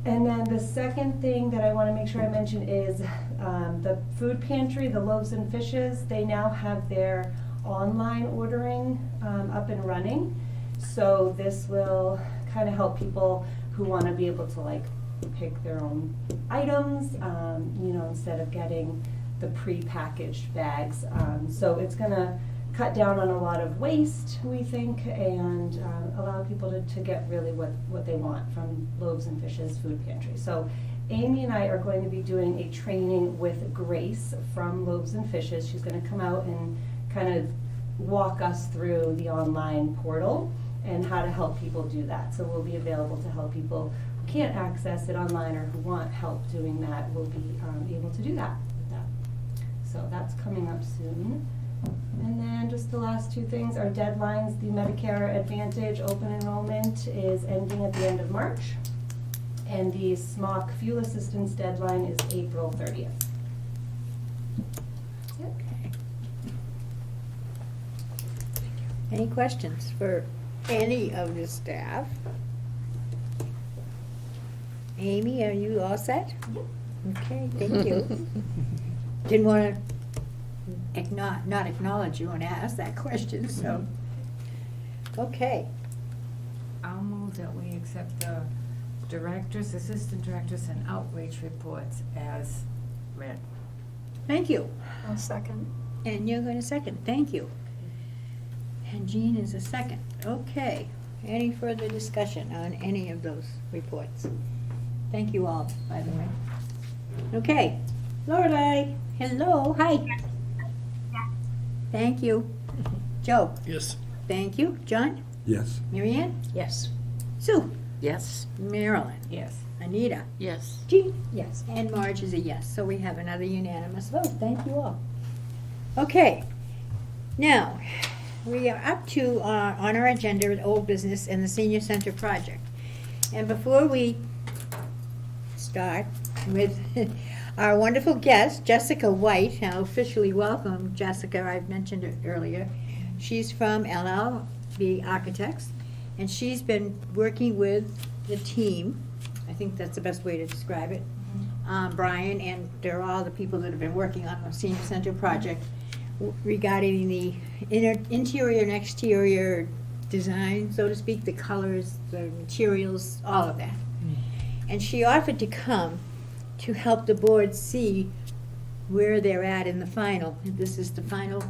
And then the second thing that I want to make sure I mention is the food pantry, the Loaves and Fishes, they now have their online ordering up and running. So this will kind of help people who want to be able to like pick their own items, you know, instead of getting the pre-packaged bags. So it's going to cut down on a lot of waste, we think, and allow people to get really what they want from Loaves and Fishes Food Pantry. So Amy and I are going to be doing a training with Grace from Loaves and Fishes. She's going to come out and kind of walk us through the online portal and how to help people do that. So we'll be available to help people who can't access it online or who want help doing that. We'll be able to do that with that. So that's coming up soon. And then just the last two things are deadlines. The Medicare Advantage open enrollment is ending at the end of March. And the SMOC fuel assistance deadline is April 30th. Okay. Any questions for any of the staff? Amy, are you all set? Okay, thank you. Didn't want to not acknowledge you when I asked that question, so. Okay, I'll move that we accept the directors, assistant directors, and outreach reports as read. thank you. I'll second. And you're going to second, thank you. And Jean is a second. Okay, any further discussion on any of those reports? Thank you all, by the way. Okay, Lorelei, hello, hi. Thank you. Joe, Yes. thank you. John? Yes. Marianne? Yes. Sue? Yes. Marilyn? Yes. Anita? Yes. Jean? Yes. And Marge is a yes, so we have another unanimous vote. Thank you all. Okay, now, we are up to, on our agenda, old business and the senior center project. And before we start with our wonderful guest, Jessica White, I'll officially welcome Jessica, I've mentioned it earlier. She's from LLB Architects, and she's been working with the team, I think that's the best way to describe it, Brian, and they're all the people that have been working on the senior center project regarding the interior and exterior design, so to speak, the colors, the materials, all of that. And she offered to come to help the board see where they're at in the final. This is the final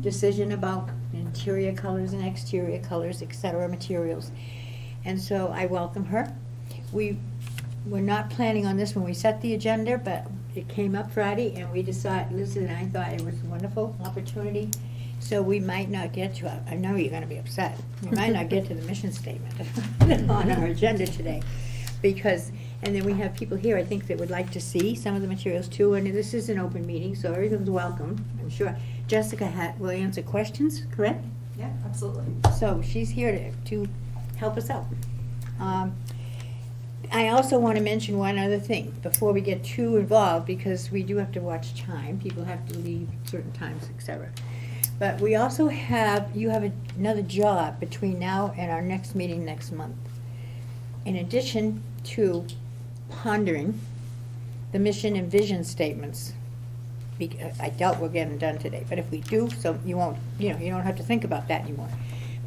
decision about interior colors and exterior colors, etc., materials. And so I welcome her. We were not planning on this when we set the agenda, but it came up Friday, and we decided, Liz and I thought it was a wonderful opportunity. So we might not get to, I know you're gonna be upset, we might not get to the mission statement on our agenda today. Because, and then we have people here, I think, that would like to see some of the materials too, and this is an open meeting, so everyone's welcome, I'm sure. Jessica will answer questions, correct? Yeah, absolutely. So she's here to help us out. I also want to mention one other thing before we get too involved, because we do have to watch time. People have to leave certain times, etc. But we also have, you have another job between now and our next meeting next month. In addition to pondering the mission and vision statements. I doubt we'll get them done today, but if we do, so you won't, you don't have to think about that anymore.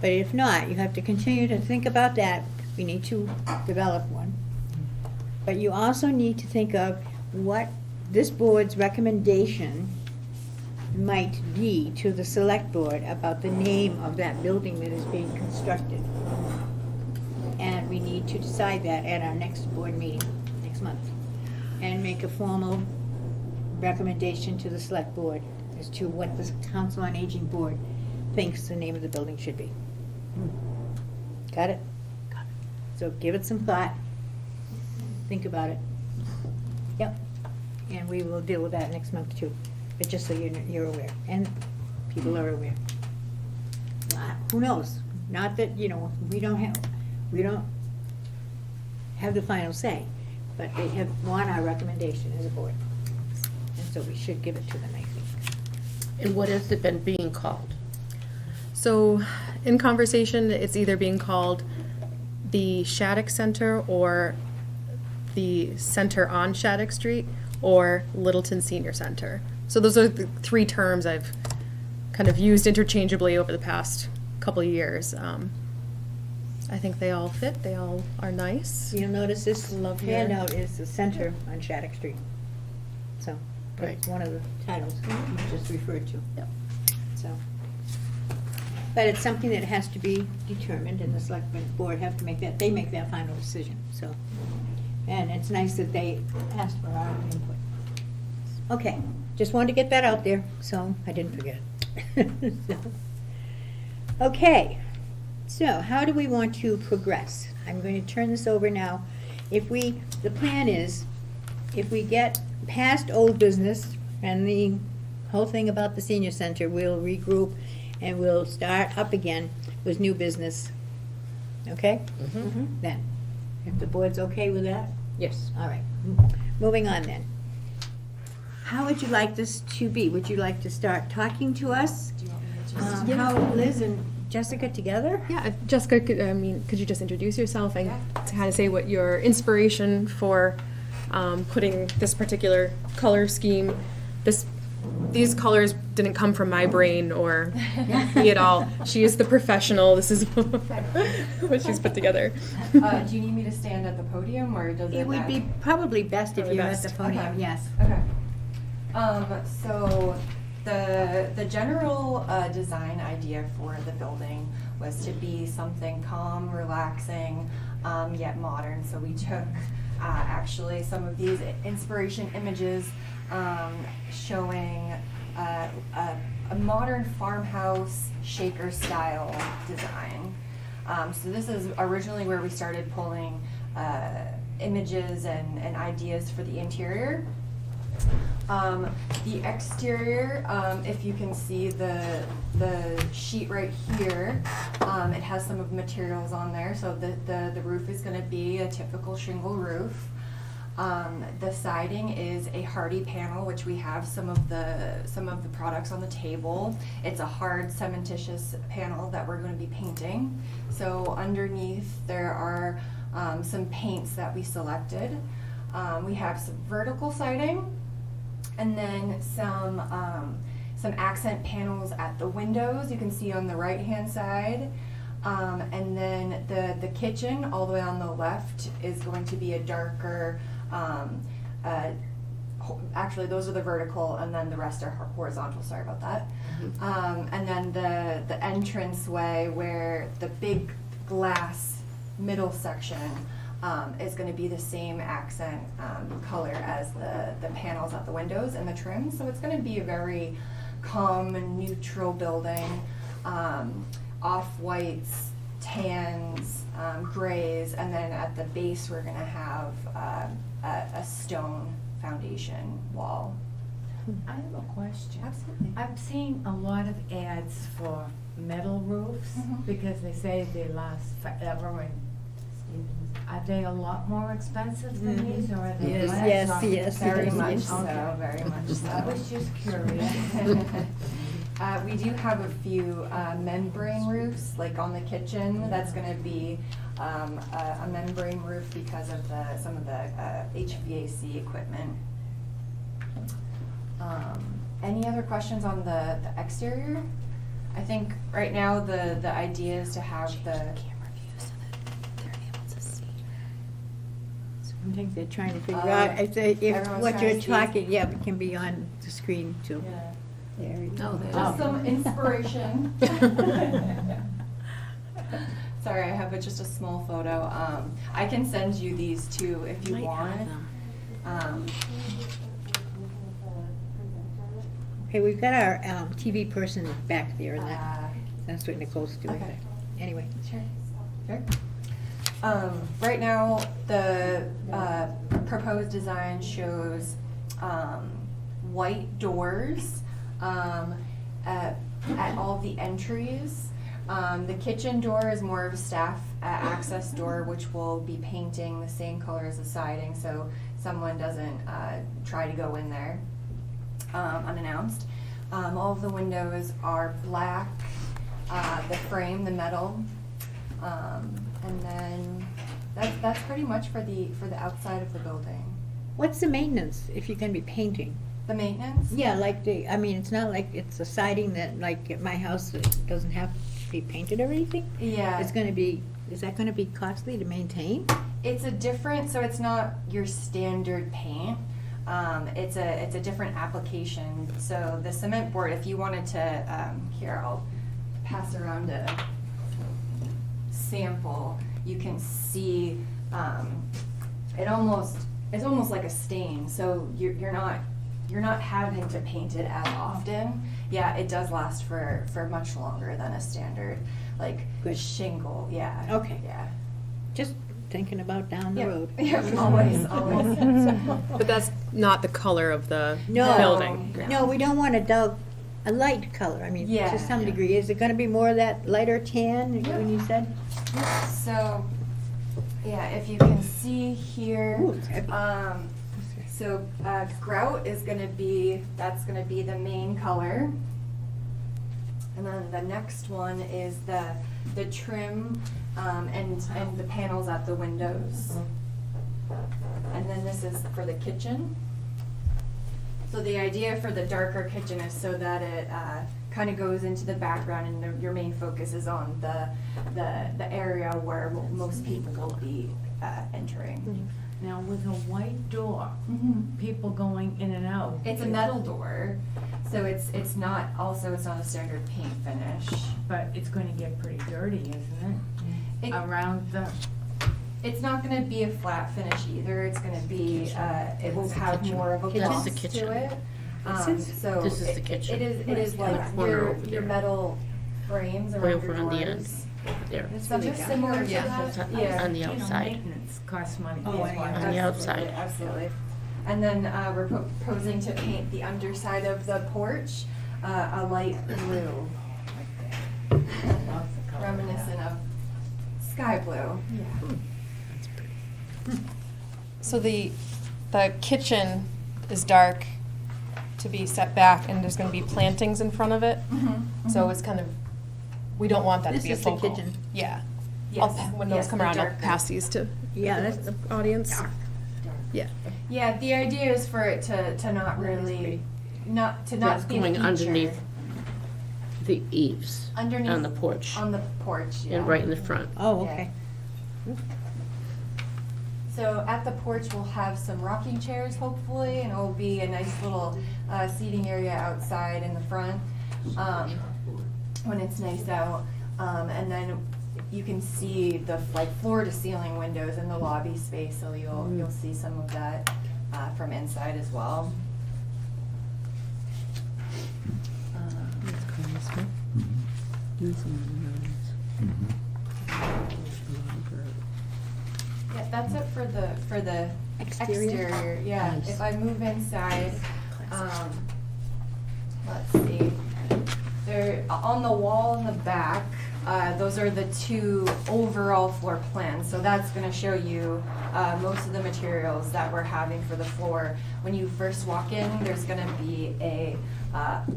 But if not, you have to continue to think about that. We need to develop one. But you also need to think of what this board's recommendation might be to the select board about the name of that building that is being constructed. And we need to decide that at our next board meeting, next month, and make a formal recommendation to the select board as to what the Council on Aging Board thinks the name of the building should be. Got it? Got it. So give it some thought. Think about it. Yep. And we will deal with that next month too. But just so you're aware, and people are aware. Who knows? Not that, we don't have the final say, but they want our recommendation as a board. And so we should give it to them, I think. And what has it been being called? So in conversation, it's either being called the Shattuck Center or the Center on Shattuck Street or Littleton Senior Center. So those are the three terms I've kind of used interchangeably over the past couple of years. I think they all fit. They all are nice. You'll notice this Love your- handout is the Center on Shattuck Street. So that's one of the titles you just referred to. Yep. So, but it's something that has to be determined, and the select board have to make that, they make that final decision, so. And it's nice that they asked for our input. Okay, just wanted to get that out there, so I didn't forget. So, okay, so how do we want to progress? I'm going to turn this over now. The plan is, if we get past old business and the whole thing about the senior center, we'll regroup and we'll start up again with new business. Okay? Then, if the board's okay with that? Yes. All right. Moving on then. How would you like this to be? Would you like to start talking to us? Do you want me to just? How Liz and Jessica together? Yeah, Jessica, could you just introduce yourself and kind of say what your inspiration for putting this particular color scheme, these colors didn't come from my brain or me at all. She is the professional. This is what she's put together. Do you need me to stand at the podium or does it It would matter? be probably best if Probably you're at best. the podium, Okay. yes. Okay. So the general design idea for the building was to be something calm, relaxing, yet modern. So we took actually some of these inspiration images showing a modern farmhouse shaker style design. So this is originally where we started pulling images and ideas for the interior. The exterior, if you can see the sheet right here, it has some of the materials on there. So the roof is going to be a typical shingle roof. The siding is a hardy panel, which we have some of the products on the table. It's a hard cementitious panel that we're going to be painting. So underneath there are some paints that we selected. We have some vertical siding, and then some accent panels at the windows. You can see on the right-hand side. And then the kitchen, all the way on the left, is going to be a darker. Actually, those are the vertical, and then the rest are horizontal. Sorry about that. And then the entranceway, where the big glass middle section is going to be the same accent color as the panels at the windows and the trim. So it's going to be a very calm and neutral building. Off-whites, tans, grays, and then at the base we're going to have a stone foundation wall. I have a question. Absolutely. I've seen a lot of ads for metal roofs because they say they last forever and are they a lot more expensive than these or are they Yes, less? yes, or- yes. Very much Yes. so, very much so. I was just curious. We do have a few membrane roofs, like on the kitchen. That's going to be a membrane roof because of some of the HVAC equipment Any other questions on the exterior? I think right now the idea is to have the. I think they're trying to figure Oh, out if everyone's what trying you're to see. talking, yeah, it can be on the screen too. Yeah. There you Oh, go. there. Just some inspiration. Sorry, I have just a small photo. I can send you these too if you Might have want. them. Okay, we've got our TV person back there, and Uh, that's what Nicole's doing. Okay. Anyway, Sure. Sure. Right now, the proposed design shows white doors at all the entries. The kitchen door is more of a staff access door, which will be painting the same color as the siding, so someone doesn't try to go in there unannounced. All of the windows are black, the frame, the metal. And then that's pretty much for the outside of the building. what's the maintenance if you're gonna be painting? The maintenance? Yeah, like I mean, it's not like it's a siding that, like at my house, it doesn't have to be painted or anything? Yeah. Is that gonna be costly to maintain? It's a different, so it's not your standard paint. It's a different application. So the cement board, if you wanted to, here, I'll pass around a sample. You can see, it's almost like a stain. So you're not having to paint it as often. Yeah, it does last for much longer than a standard, like Good. shingle, yeah. Okay. Yeah. Just thinking about down the Yep. road. Yep, always, always. But that's not the color of the No. building. No, we don't want a light color, I mean, Yeah. to some degree. Is it gonna be more of that lighter tan, when you said? So, yeah, if you can see here, Ooh, it's heavy. so grout is that's gonna be the main color. And then the next one is the trim, and the panels at the windows. And then this is for the kitchen. So the idea for the darker kitchen is so that it kind of goes into the background, and your main focus is on the area where most people will be entering. Now, with a white door, people going in and out. It's a metal door, so it's not a standard paint finish. But it's gonna get pretty dirty, isn't it? Around the, It's not gonna be a flat finish either. It's gonna be, it will have more of a That's gloss the kitchen. to it. So This is the it- kitchen. It is In like the corner your over there. metal frames Way around over your on the doors. end, there, Something similar to that. It's on Yeah. the outside. maintenance costs money. Yeah, as well. On the absolutely, outside. Absolutely. And then we're proposing to paint the underside of the porch a light blue, reminiscent of sky blue. So the kitchen is dark to be set back, and there's gonna be plantings in front of it. So it's kind of, we don't want that to This be a is the focal. kitchen. Yeah. Yes. When those Yes, come the around, I'll darker. pass these to Yeah, that's the audience. dark. Yeah. Yeah, the idea is for it to not really, not be a going feature. underneath the eaves Underneath. on the porch, On the porch, yeah. and right in the front. Oh, okay. So at the porch, we'll have some rocking chairs, hopefully, and it will be a nice little seating area outside in the front when it's nice out. And then you can see the floor to ceiling windows in the lobby space, so you'll see some of that from inside as well. Yeah, that's it for the exterior. Yeah, Nice. if I move inside, let's see. There, on the wall in the back, those are the two overall floor plans. So that's gonna show you most of the materials that we're having for the floor. When you first walk in, there's gonna be a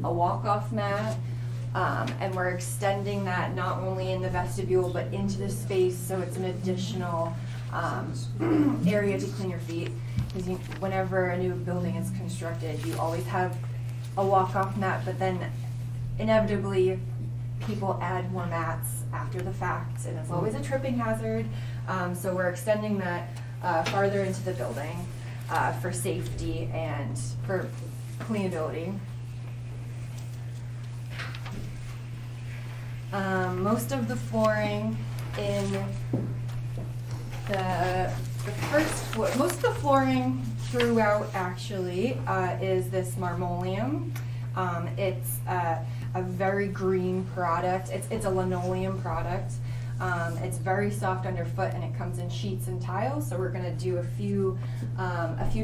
walk-off mat. And we're extending that not only in the vestibule, but into the space, so it's an additional area to clean your feet. Because whenever a new building is constructed, you always have a walk-off mat, but then inevitably people add more mats after the fact, and it's always a tripping hazard. So we're extending that farther into the building for safety and for cleanability. Most of the flooring in the first floor, most of the flooring throughout actually is this marmoleum. It's a very green product. It's a linoleum product. It's very soft underfoot, and it comes in sheets and tiles. So we're gonna do a few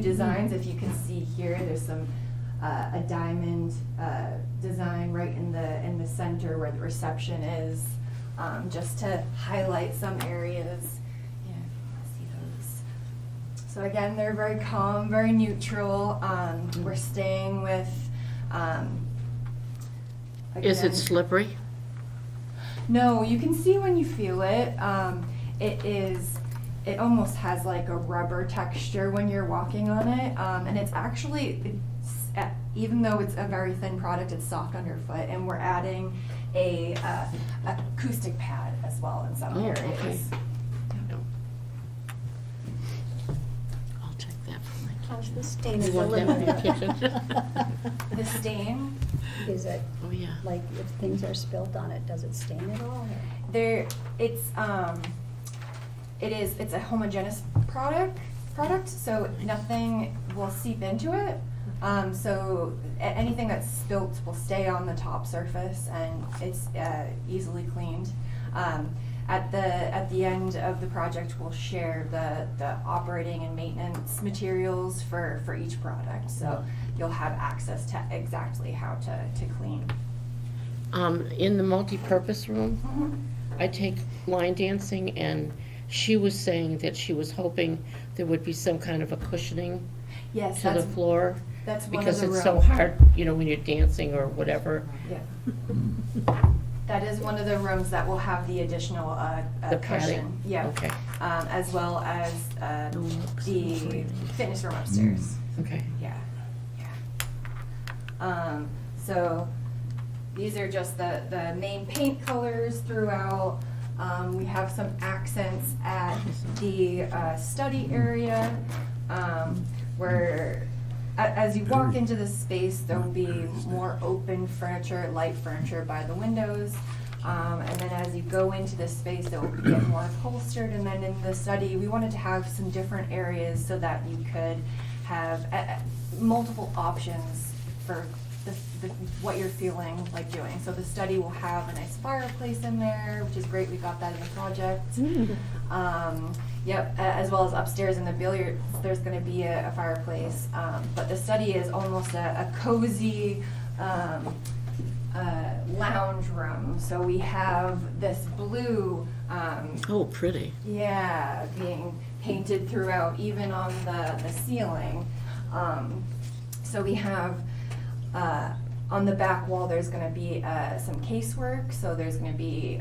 designs. If you can see here, there's some a diamond design right in the center where the reception is, just to highlight some areas. Yeah, see those. So again, they're very calm, very neutral. We're staying with. Is it Again, slippery? no, you can see when you feel it. It almost has like a rubber texture when you're walking on it. And it's actually, even though it's a very thin product, it's soft underfoot. And we're adding a acoustic pad as well in some areas. Okay. I'll check that for my How's kitchen. the stain You of the want that for your linen? kitchen? The stain, Is it, Oh, yeah. like, if things are spilt on it, does it stain at all? or- it's a homogeneous product, so nothing will seep into it. So anything that's spilt will stay on the top surface, and it's easily cleaned. At the end of the project, we'll share the operating and maintenance materials for each product, so you'll have access to exactly how to clean. In the multi-purpose room, I take line dancing, and she was saying that she was hoping there would be some kind of a cushioning Yes, to the floor, that's one of because the it's so rooms. hard, when you're dancing or whatever. Yeah. That is one of the rooms that will have the additional The cushion. padding. Yeah. Okay, As well as the fitness room upstairs. okay. Yeah. So these are just the main paint colors throughout. We have some accents at the study area, where as you walk into the space, there'll be more open furniture, light furniture by the windows. And then as you go into the space, it will get more upholstered. And then in the study, we wanted to have some different areas so that you could have multiple options for what you're feeling like doing. So the study will have a nice fireplace in there, which is great. We got that in the project. Yep, as well as upstairs in the billiards, there's going to be a fireplace. But the study is almost a cozy lounge room. So we have this blue, Oh, pretty. yeah, being painted throughout, even on the ceiling. So we have, on the back wall, there's going to be some casework. So there's going to be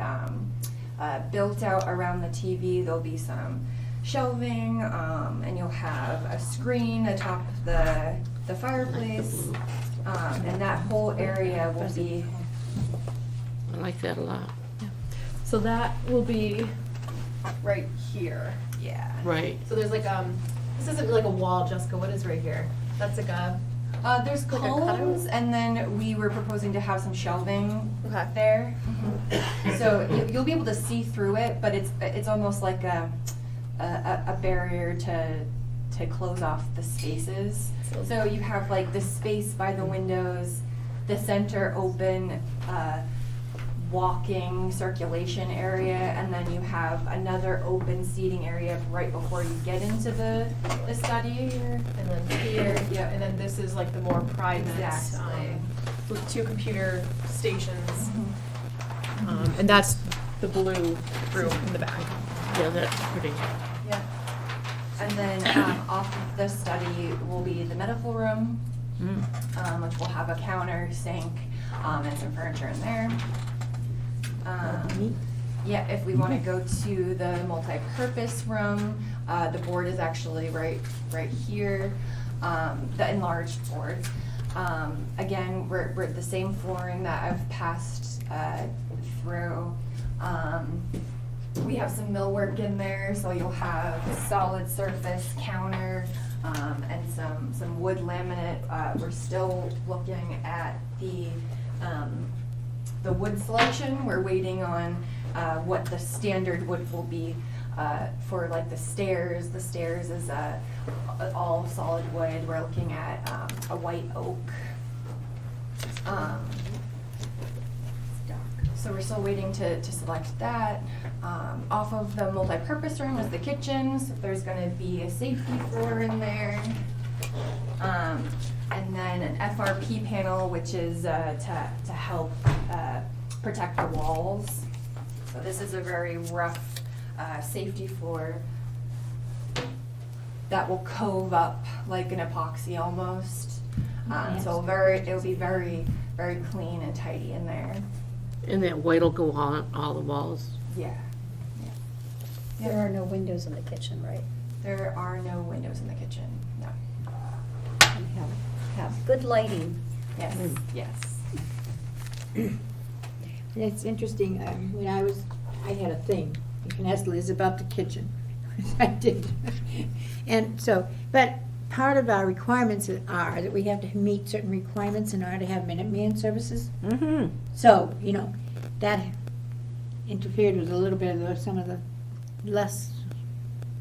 built out around the TV. There'll be some shelving, and you'll have a screen atop the fireplace, and that whole area will be. I like that a lot. So that will be, Right here, yeah. Right. so there's like, this isn't like a wall, Jessica, what is right here? That's like a, There's Like a cutout? columns, and then we were proposing to have some shelving Okay. there. So you'll be able to see through it, but it's almost like a barrier to close off the spaces. So you have like the space by the windows, the center open walking circulation area, and then you have another open seating area right before you get into the study. and then here, Yeah. and then this is like the more private, Exactly. with 2 computer stations. And that's the blue room in the back. Yeah, that's pretty. Yeah. And then off of the study will be the medical room, which will have a counter, sink, and some furniture in there. Yeah, if we want to go to the multi-purpose room, the board is actually right here, the enlarged board. Again, we're the same flooring that I've passed through. We have some millwork in there, so you'll have a solid surface counter and some wood laminate. We're still looking at the wood selection. We're waiting on what the standard wood will be for like the stairs. The stairs is all solid wood. We're looking at a white oak. So we're still waiting to select that. Off of the multi-purpose room is the kitchen, so there's gonna be a safety floor in there. And then an FRP panel, which is to help protect the walls. So this is a very rough safety floor that will cove up like an epoxy almost. So it'll be very, very clean and tidy in there. And that white will go on all the walls. Yeah. There are no windows in the kitchen, right? There are no windows in the kitchen, no. And have good lighting. Yes, yes. It's interesting, when I had a thing, you can ask Liz about the kitchen. I did. And so, but part of our requirements are that we have to meet certain requirements in order to have Minuteman services. Mm-hmm. So, that interfered with a little bit of some of the less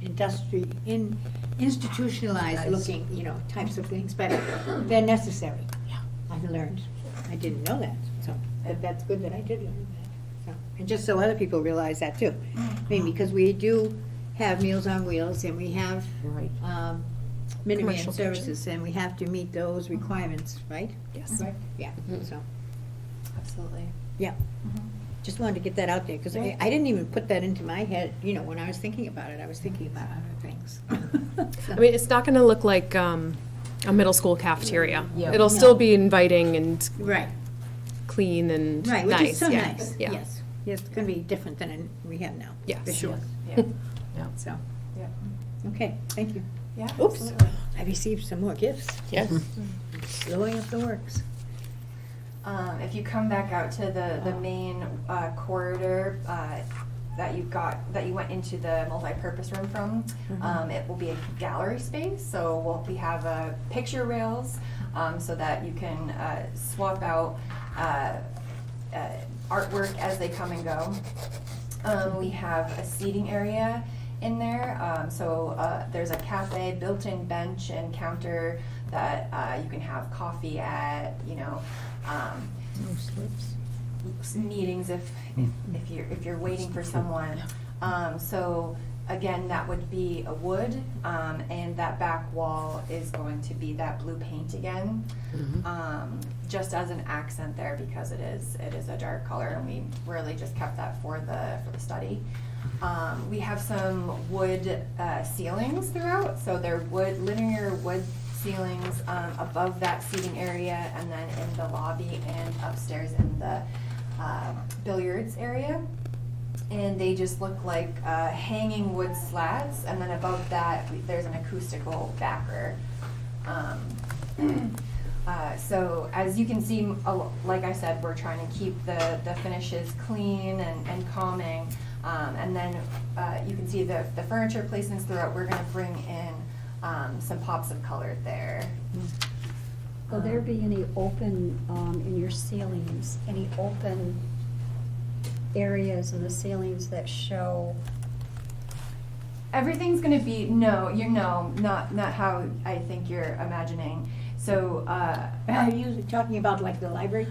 institutionalized looking, types of things, but they're necessary. Yeah. I've learned. I didn't know that, so that's good that I did learn that. So, and just so other people realize that too. I mean, because we do have Meals on Wheels and we have Right. Minuteman Commercial services, and we have to meet those requirements, right? Yes. Right? Yeah, so, Absolutely. yeah. Just wanted to get that out there, because I didn't even put that into my head, when I was thinking about it, I was thinking about other things. I mean, it's not gonna look like a middle school cafeteria. Yeah. It'll still be inviting and Right, clean and right, which is so yeah, nice, yeah. yes. Yes, it's gonna be different than we have now, Yes. for sure. Yeah, So, yeah. okay, thank you. Yeah, Oops, absolutely. I received some more gifts, Yes. blowing up the works. If you come back out to the main corridor that you went into the multi-purpose room from, it will be a gallery space. So we have picture rails so that you can swap out artwork as they come and go. We have a seating area in there. There's a cafe, built-in bench and counter that you can have coffee at, meetings if you're waiting for someone. So again, that would be a wood, and that back wall is going to be that blue paint again, just as an accent there, because it is a dark color, and we really just kept that for the study. We have some wood ceilings throughout, so they're linear wood ceilings above that seating area, and then in the lobby and upstairs in the billiards area. And they just look like hanging wood slats, and then above that there's an acoustical backer. So as you can see, like I said, we're trying to keep the finishes clean and calming. And then you can see the furniture placements throughout. We're going to bring in some pops of color there. Will there be any open, in your ceilings, any open areas in the ceilings that show? Everything's going to be, not how I think you're imagining. So, Are you talking about like the library?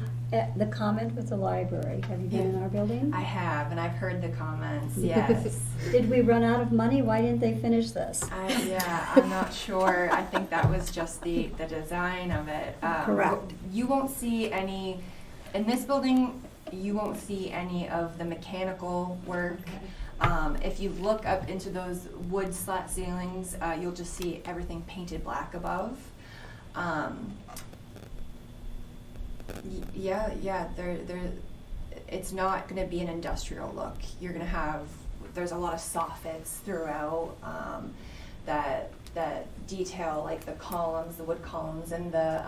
The comment with the library, have you been in our building? I have, and I've heard the comments, yes. Did we run out of money? Why didn't they finish this? I'm not sure. I think that was just the design of it. Correct. You won't see any, in this building, you won't see any of the mechanical work. If you look up into those wood slat ceilings, you'll just see everything painted black above. It's not going to be an industrial look. You're going to have, there's a lot of soffits throughout that detail, like the columns, the wood columns, and the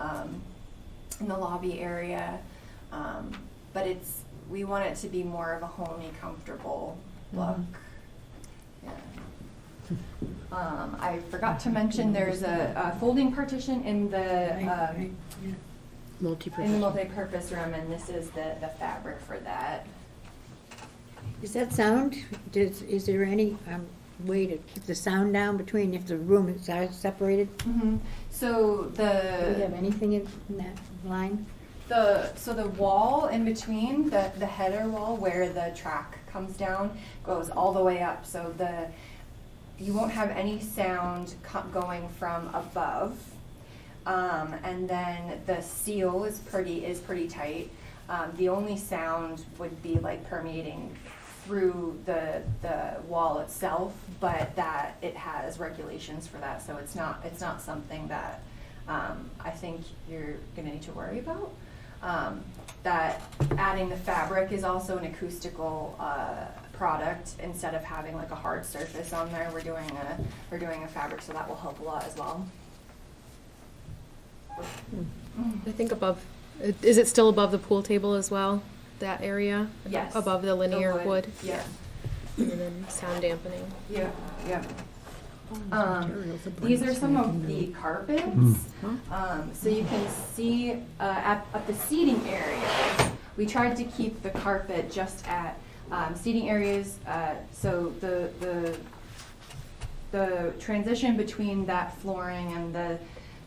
in the lobby area. But we want it to be more of a homey, comfortable look. Yeah. I forgot to mention there's a folding partition in the Multi-purpose. multi-purpose room, and this is the fabric for that. Is that sound, is there any way to keep the sound down between if the room is separated? So Do we have anything in that line? So the wall in between, the header wall where the track comes down, goes all the way up. So you won't have any sound going from above. And then the seal is pretty tight. The only sound would be like permeating through the wall itself, but that it has regulations for that, so it's not something that I think you're gonna need to worry about. That adding the fabric is also an acoustical product. Instead of having like a hard surface on there, we're doing a fabric, so that will help a lot as well. I think above, is it still above the pool table as well, that area? Yes. Above the linear wood? Yeah. And then sound dampening. Yeah. These are some of the carpets. So you can see at the seating areas, we tried to keep the carpet just at seating areas. So the transition between that flooring and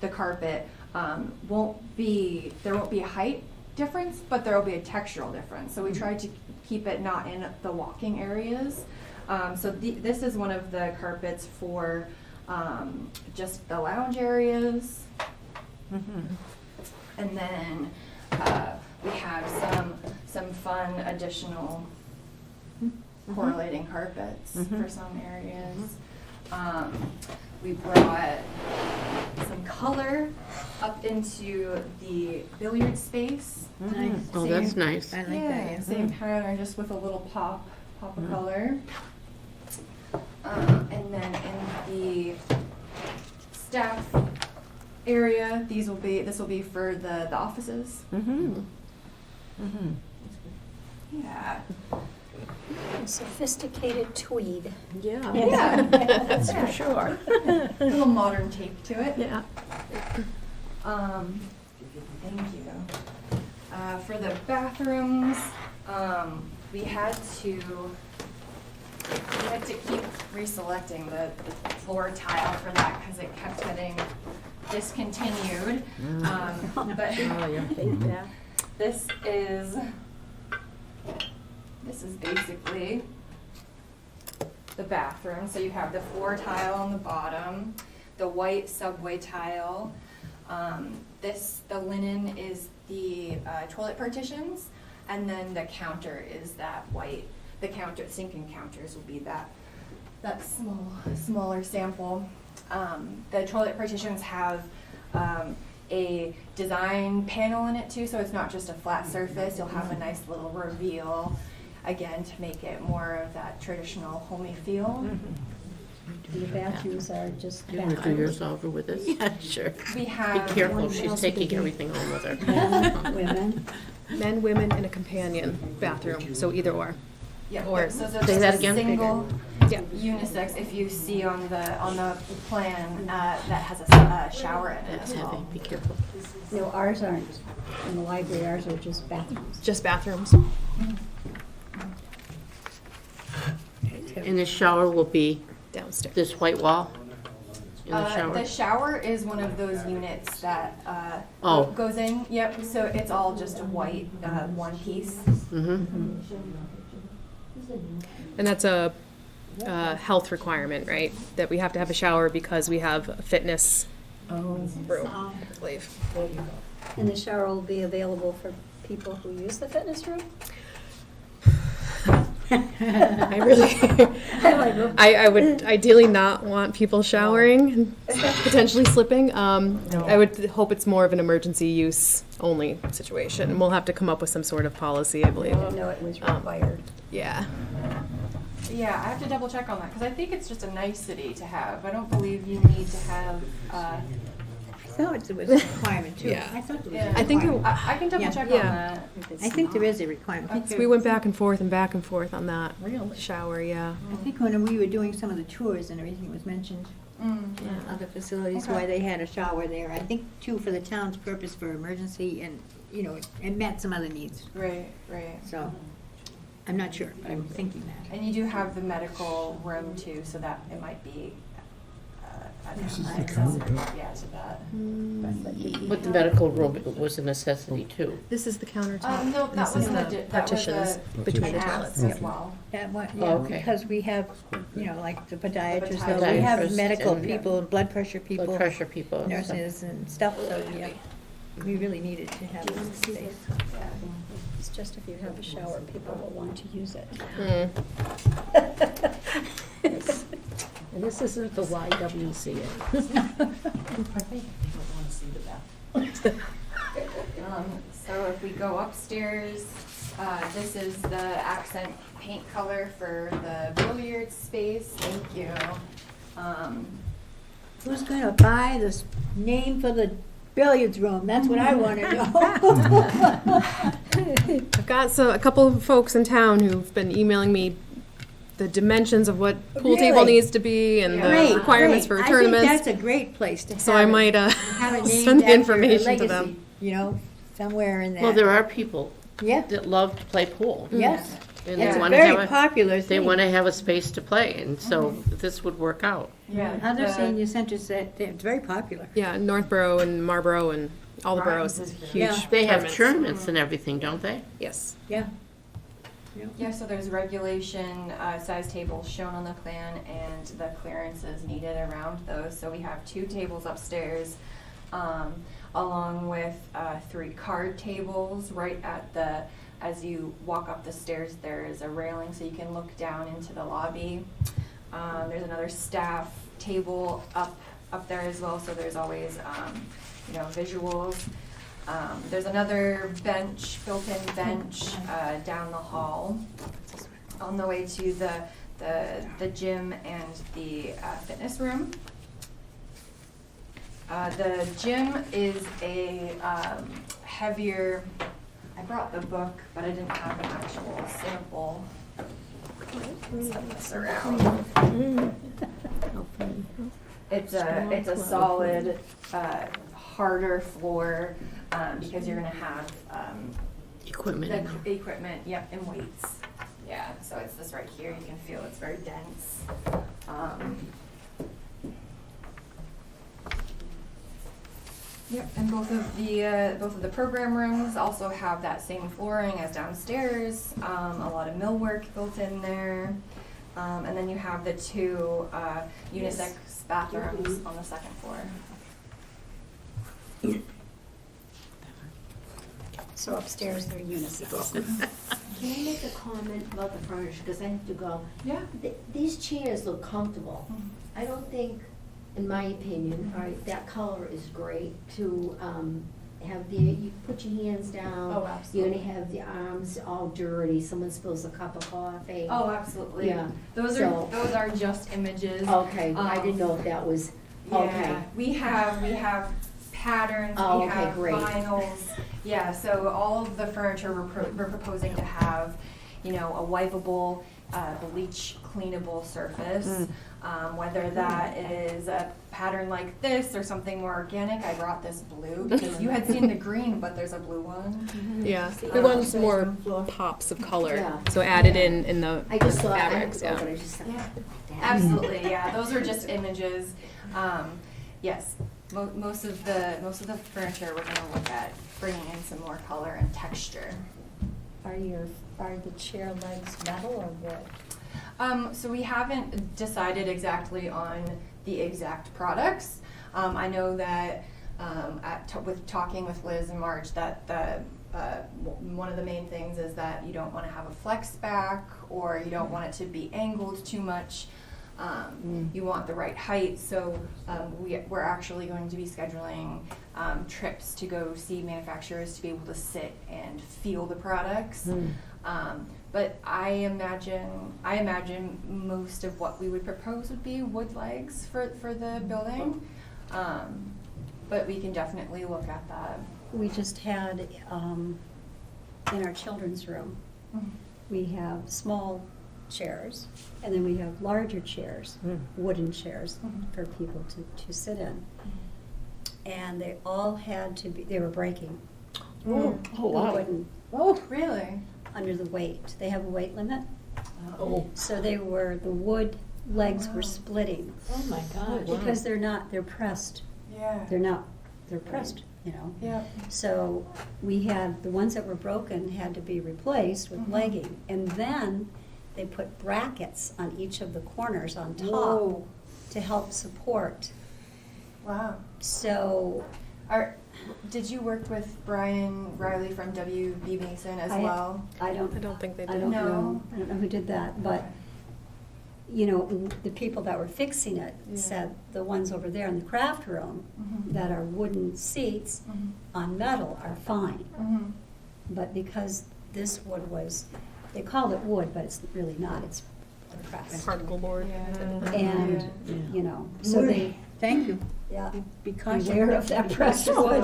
the carpet there won't be a height difference, but there will be a textural difference. So we tried to keep it not in the walking areas. So this is one of the carpets for just the lounge areas. And then we have some fun additional correlating carpets for some areas. We brought some color up into the billiard space. Nice. Oh, that's nice. I like that, yeah. Same pattern, just with a little pop of color. And then in the staff area, this will be for the offices. Yeah. Sophisticated tweed. Yeah. That's for sure. A little modern take to it. Yeah. Thank you. For the bathrooms, we had to keep reselecting the floor tile for that because it kept getting discontinued. But this is basically the bathroom. So you have the floor tile on the bottom, the white subway tile. The linen is the toilet partitions, and then the counter is that white. The sink and counters will be that smaller sample. The toilet partitions have a design panel in it too, so it's not just a flat surface. You'll have a nice little reveal, again, to make it more of that traditional homey feel. The bathrooms are just You want to do yours over with us? Yeah, sure. We Be have careful, she's taking everything home with her. Women. Men, women, and a companion bathroom, so either or. Or so say there's that a again? single Yeah. unisex. If you see on the plan that has a shower in it That's as heavy, well. be careful. No, ours aren't. In the library, ours are just bathrooms. Just bathrooms. And the shower will be Downstairs. this white wall in the shower? The shower is one of those units that Oh. goes in. Yep. So it's all just a white one piece. Mm-hmm. And that's a health requirement, right? That we have to have a shower because we have a fitness room, I believe. And the shower will be available for people who use the fitness room? I really, I would ideally not want people showering and potentially slipping. I would hope it's more of an emergency use only situation. And we'll have to come up with some sort of policy, I I believe. didn't know it was required. Yeah. Yeah, I have to double check on that because I think it's just a nicety to have. I don't believe you need to have thought it was a requirement too. Yeah. I thought there was Yeah. a I think it- requirement. I can double Yeah. check Yeah. on that. I think there is a requirement. I think So there- we went back and forth on that Really? shower, yeah. I think when we were doing some of the tours and everything was mentioned, Mm. other facilities, Okay. why they had a shower there. I think too for the town's purpose for emergency and, you know, it met some other needs. Right, right. So, I'm not sure, but I'm thinking that. And you do have the medical room too, so that it might be, This is the accessory, code. yeah, to that. But the medical room was a necessity too. This is the countertop. No, This that was is the, partitions between the an toilets. axe as well. That one, Oh, yeah, okay. because we have, you know, like the podiatrists, so we podiatrist have medical and- people, blood pressure people. Blood pressure people and stuff. Nurses and stuff, so yeah, we really needed to have this space. It's just if you have a shower, people will want to use it. And this isn't the YWCA. So if we go upstairs, this is the accent paint color for the billiard space. Thank you. Who's gonna buy this name for the billiards room? That's what I wanna know. I've got a couple of folks in town who've been emailing me the dimensions of what pool table Really? needs to be and Great, the requirements great. for I tournaments. think that's a great place to have So I it. might Have it named send the after a information to legacy, them. you know, somewhere in there. Well, there are people Yeah, that love to play pool. yes. And It's they a want to have very popular they thing. want to have a space to play, and so this would work out. Yeah. Other the- senior centers, that, it's very popular. Yeah, Northborough and Marlborough and all the boroughs is huge. Yeah. They have tournaments. tournaments and everything, don't they? Yes. Yeah. Yeah, so there's regulation size tables shown on the plan and the clearances needed around those. So we have 2 tables upstairs, along with 3 card tables right at the, as you walk up the stairs, there is a railing so you can look down into the lobby. There's another staff table up there as well, so there's always, you know, visuals. There's another bench, built-in bench, down the hall on the way to the gym and the fitness room. The gym is a heavier, I brought the book, but I didn't have an actual sample. Set this around. It's a solid, harder floor, because you're gonna have, Equipment. the equipment, yep, and weights. Yeah, so it's this right here, you can feel it's very dense. Yep, and both of the program rooms also have that same flooring as downstairs, a lot of millwork built in there. And then you have the 2 unisex bathrooms on the second floor. So upstairs, they're unisex. Can I make a comment about the furniture, because I have to go? Yeah. These chairs look comfortable. I don't think, in my opinion, that color is great to have you put your hands down. Oh, absolutely. You're gonna have the arms all dirty, someone spills a cup of coffee. Oh, absolutely. Yeah. Those are just images. Okay, I didn't know if that was, okay. Yeah, we have patterns, Oh, we okay, have great. vinyls. Yeah, so all of the furniture we're proposing to have, you know, a wipeable, bleach cleanable surface. Whether that is a pattern like this or something more organic. I brought this blue because you had seen the green, but there's a blue one. Yeah. We want some more pops of color. Yeah. So added in the I just thought, I fabrics, don't know, yeah. but I just thought. Yeah. damn. Absolutely, yeah. Those are just images. Yes, most of the furniture we're gonna look at bringing in some more color and texture. Are the chair legs metal or wood? So we haven't decided exactly on the exact products. I know that with talking with Liz and Marge, that one of the main things is that you don't want to have a flex back, or you don't want it to be angled too much. You want the right height, so we're actually going to be scheduling trips to go see manufacturers to be able to sit and feel the products. But I imagine most of what we would propose would be wood legs for the building. But we can definitely look at that. We just had, in our children's room, we have small chairs, and then we have larger chairs, wooden chairs for people to sit in. And they all had to be, they were breaking. Oh, wow. Wooden, Oh, really? under the weight. They have a weight limit. Oh. So the wood legs were splitting. Oh, my God. Because they're pressed. Yeah. They're pressed, you know. Yeah. So we had, the ones that were broken had to be replaced with legging. And then they put brackets on each of the corners on top Whoa. to help support. Wow. So Did you work with Brian Riley from WB Mason as I- well? I don't think they I did. don't No. know. I don't know who did that, but, you know, the people that were fixing it Yeah. said the ones over there in the craft room that are wooden seats on metal are fine. But because this wood was, they call it wood, but it's really not, it's pressed. Particle board. And, you know, so they, Thank you. yeah, Be cautious. beware of that pressed wood.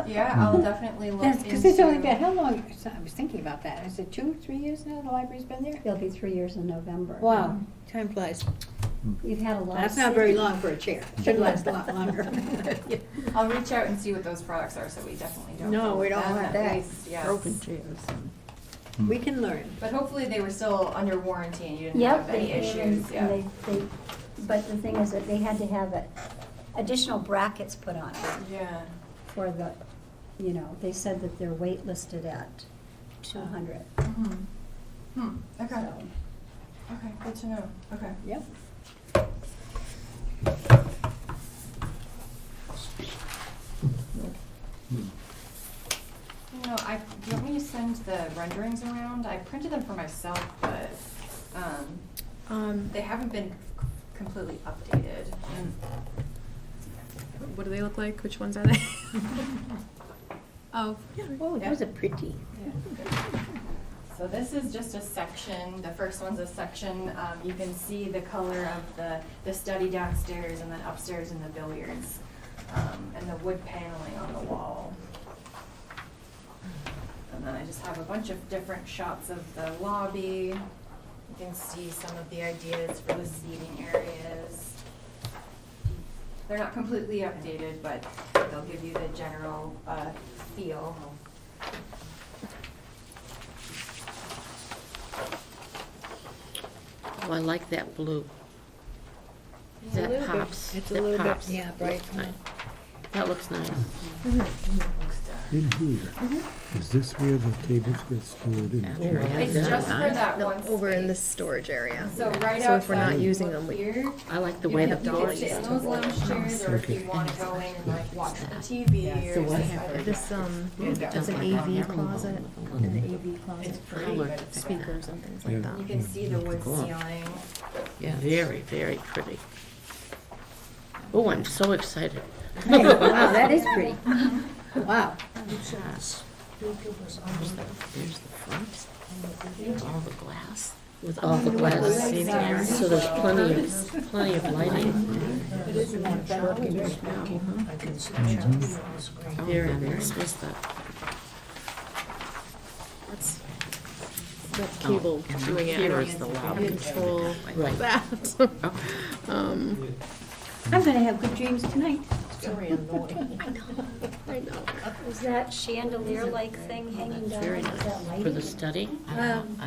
Yeah, I'll definitely look into. Because it's only been, how long, so I was thinking about that. Is it 2 or 3 years now the library's been there? It'll be 3 years in November. Wow, time flies. We've had a lot of. That's not very long for a chair. Should last a lot longer. I'll reach out and see what those products are, so we definitely don't. No, go we with don't them, want at that. least, yes. Broken chairs. We can learn. But hopefully they were still under warranty and you didn't Yep, have any they came issues, and yeah. but the thing is that they had to have additional brackets put on it Yeah. for the, you know, they said that they're weight listed at 200. Okay. So, Okay, good to know. Okay. Yep. You know, do you want me to send the renderings around? I printed them for myself, but, they haven't been completely updated. What do they look like? Which ones are they? Oh, Oh, those are pretty. So this is just a section, the first one's a section, you can see the color of the study downstairs and then upstairs in the billiards, and the wood paneling on the wall. And then I just have a bunch of different shots of the lobby. You can see some of the ideas for the seating areas. They're not completely updated, but they'll give you the general feel. Oh, I like that blue. That pops. It's a That little bit, pops. yeah, bright. Looks nice. That looks nice. In here, is this where the tables get stored in? It's just for that one space. over in the storage area. So right So if we're not outside using you them, look we- here, I like the you way can the you can doors sit in are. those lounge chairs, or if you want to go in and like watch the TV or So what something. happened? This, there's an AV closet in the AV closet for speakers and things like that. You can see the wood Cool. ceiling. Yeah, very, very pretty. Oh, I'm so excited. Hey, wow, that is pretty. Wow. There's the front, all the glass, with all the glass. So there's plenty of lighting. Very nice, what's that? That's the cable doing it. I Here is the don't lobby. control Right. that. I'm gonna have good dreams tonight. Very annoying. I know. Is that chandelier-like thing hanging down? Very Is that nice. For lighting? the study? I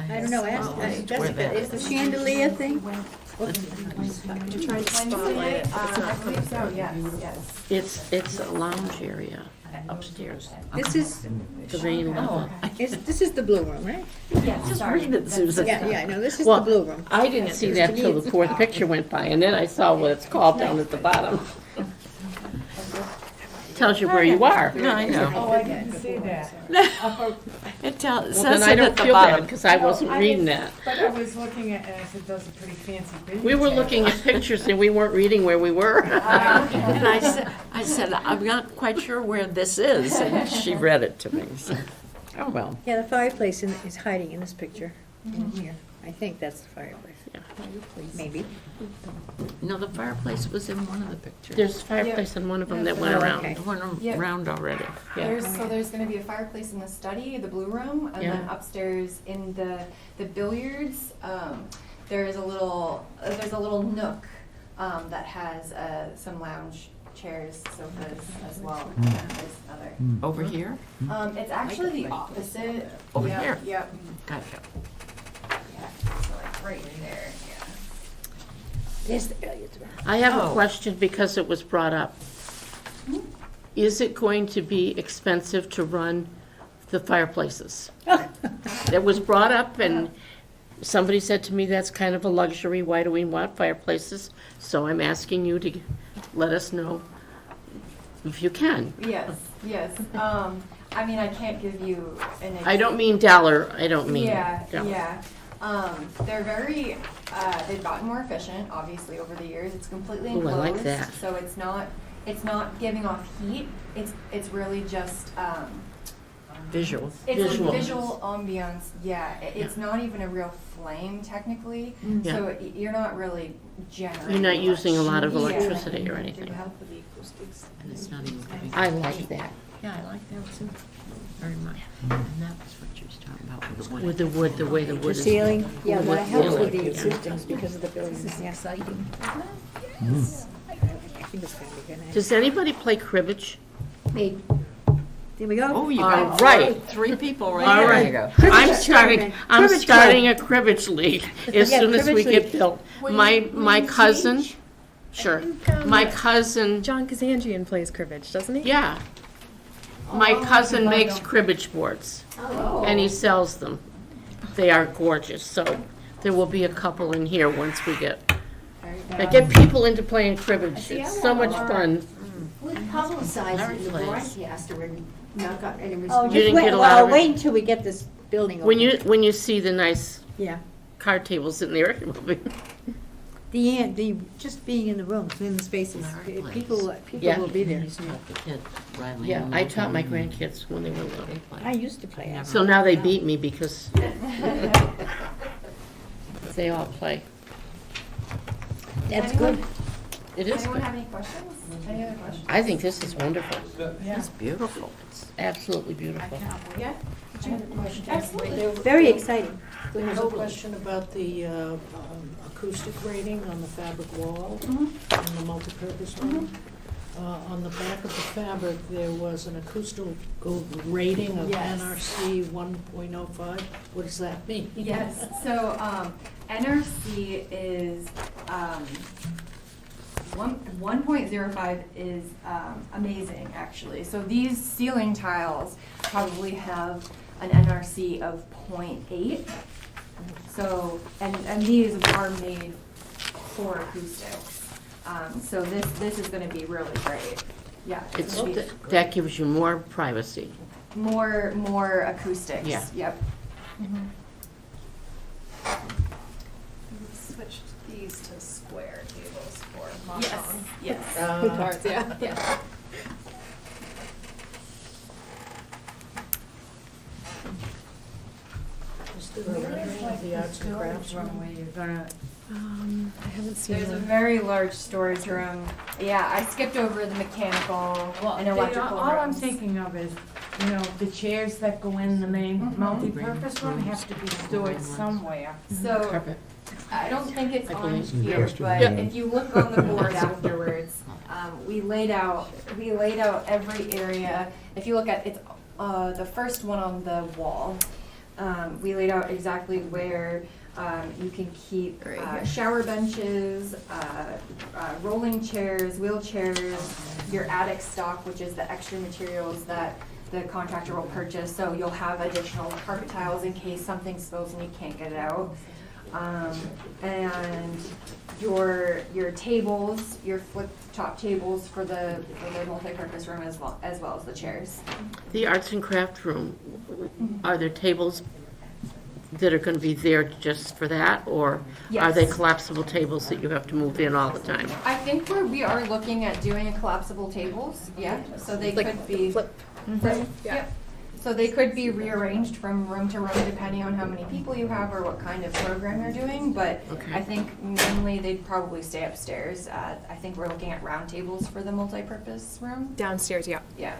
don't know, ask Jessica, is the chandelier thing? To try to spotlight it, but it's I not believe coming. so, yes. It's a lounge area upstairs, This is, the main level. this is the blue room, right? Yes, sorry. Read it, Susan. Yeah, no, this is the Well, blue room. I didn't see that till the fourth picture went by, and then I saw what it's called down at the bottom. Tells you where you are. No, I know. Oh, I didn't see that. It Well, says then I it don't at the feel bad, bottom. because I wasn't No, reading didn't- that. But I was looking at, and I said, those are pretty fancy buildings. We were looking at pictures and we weren't reading where we were. And I said, I'm not quite sure where this is, and she read it to me, so. Oh, well. Yeah, the fireplace is hiding in this picture, in here. I think that's the fireplace. Yeah. Maybe. No, the fireplace was in one of the pictures. There's a fireplace in one of them that went Oh, around. okay. It went Yep. around already. There's, so there's gonna be a fireplace in the study, the blue room, and then Yeah. upstairs in the billiards, there's a little nook, that has, some lounge chairs, sofas as well. There's other. Over here? It's actually the opposite. Over Yep, here? Yep, Gotcha. yeah, so like right there, yeah. There's the billiards room. I have a Oh. question because it was brought up. Is it going to be expensive to run the fireplaces? It was brought up and somebody said to me, that's kind of a luxury, why do we want fireplaces? So I'm asking you to let us know if you can. Yes, yes, I mean, I can't give you an. I don't mean dollar, I don't mean Yeah, dollar. yeah. They're very, they've gotten more efficient, obviously, over the years. It's completely Ooh, enclosed. I like that. So it's not giving off heat. It's really just, Visual. it's Visual. a visual ambiance, yeah. It's not even a real flame technically, Yeah. so you're not really generating. You're not using a lot of Yeah. electricity or anything. And it's not even coming. I like that, Yeah, I like that too, very much. And that was what you was talking about with the wood. with the wood, the way the The wood is. ceiling, yeah, Wood that helps with ceiling, the yeah. acoustics because of the buildings, yeah. Exciting. I think it's gonna be good. Does anybody play cribbage? Me. There we go. Oh, you All got right. three people right All there. right. You go. I'm starting Cribbage a cribbage league as Yeah, soon as we cribbage get league. built. Will My you cousin, teach? sure, my cousin, John Kazanjian plays cribbage, doesn't he? yeah. My cousin makes cribbage boards Oh. and he sells them. They are gorgeous, so there will be a couple in here once we get people into playing cribbage. It's so much fun. We publicized it in the broadcaster and not got any Oh, response. You just didn't wait, get a lot well, of it? wait until we get this building open. When you see the nice Yeah. card tables in there, it will be. The, just being in the rooms, in the spaces, people Yeah. will be there. He's taught the kids, Riley. Yeah, and I Lincoln, taught my and grandkids when they were little. they play. I used to play it. So now they beat me because they all play. That's good. It is Anyone good. have any questions? Any other questions? I think this is wonderful. It's beautiful. It's absolutely beautiful. Yeah? Absolutely. Very exciting. There was a question about the acoustic rating on the fabric wall in the multipurpose room. On the back of the fabric, there was an acoustical rating of Yes. NRC 1.05. What does that mean? Yes, so, NRC is, 1.05 is, amazing, actually. So these ceiling tiles probably have an NRC of 0.8. So, and these are made for acoustics. So this is gonna be really great. Yeah. It's, gonna be that gives you more privacy. more acoustics. Yeah. Yep. Switched these to square tables for Yes, Mahjong. yes. Cards, yeah. Yeah. Is there a rendering of the arts and crafts room? Where you're gonna, I haven't seen There's a them. very large storage room. Yeah, I skipped over the mechanical well, and electrical all I'm rooms. thinking of is, the chairs that go in the main Mhm. multi-purpose room have to be stored somewhere. So, Carpet. I don't think it's I on believe. here, but Yeah. if you look on the board afterwards, we laid out every area. If you look at, it's, the first one on the wall, we laid out exactly where, you can keep, shower benches, rolling chairs, wheelchairs, your attic stock, which is the extra materials that the contractor will purchase, so you'll have additional carpet tiles in case something spills and you can't get it out. And your tables, your flip top tables for the multi-purpose room as well as the chairs. The arts and craft room, are there tables that are gonna be there just for that? Or are they Yes. collapsible tables that you have to move in all the time? I think we are looking at doing collapsible tables, yeah, so they Like could be. flip. Flip, Yeah. yep. So they could be rearranged from room to room depending on how many people you have or what kind of program you're doing, but Okay. I think mainly they'd probably stay upstairs. I think we're looking at round tables for the multi-purpose room. Downstairs, yeah. Yeah.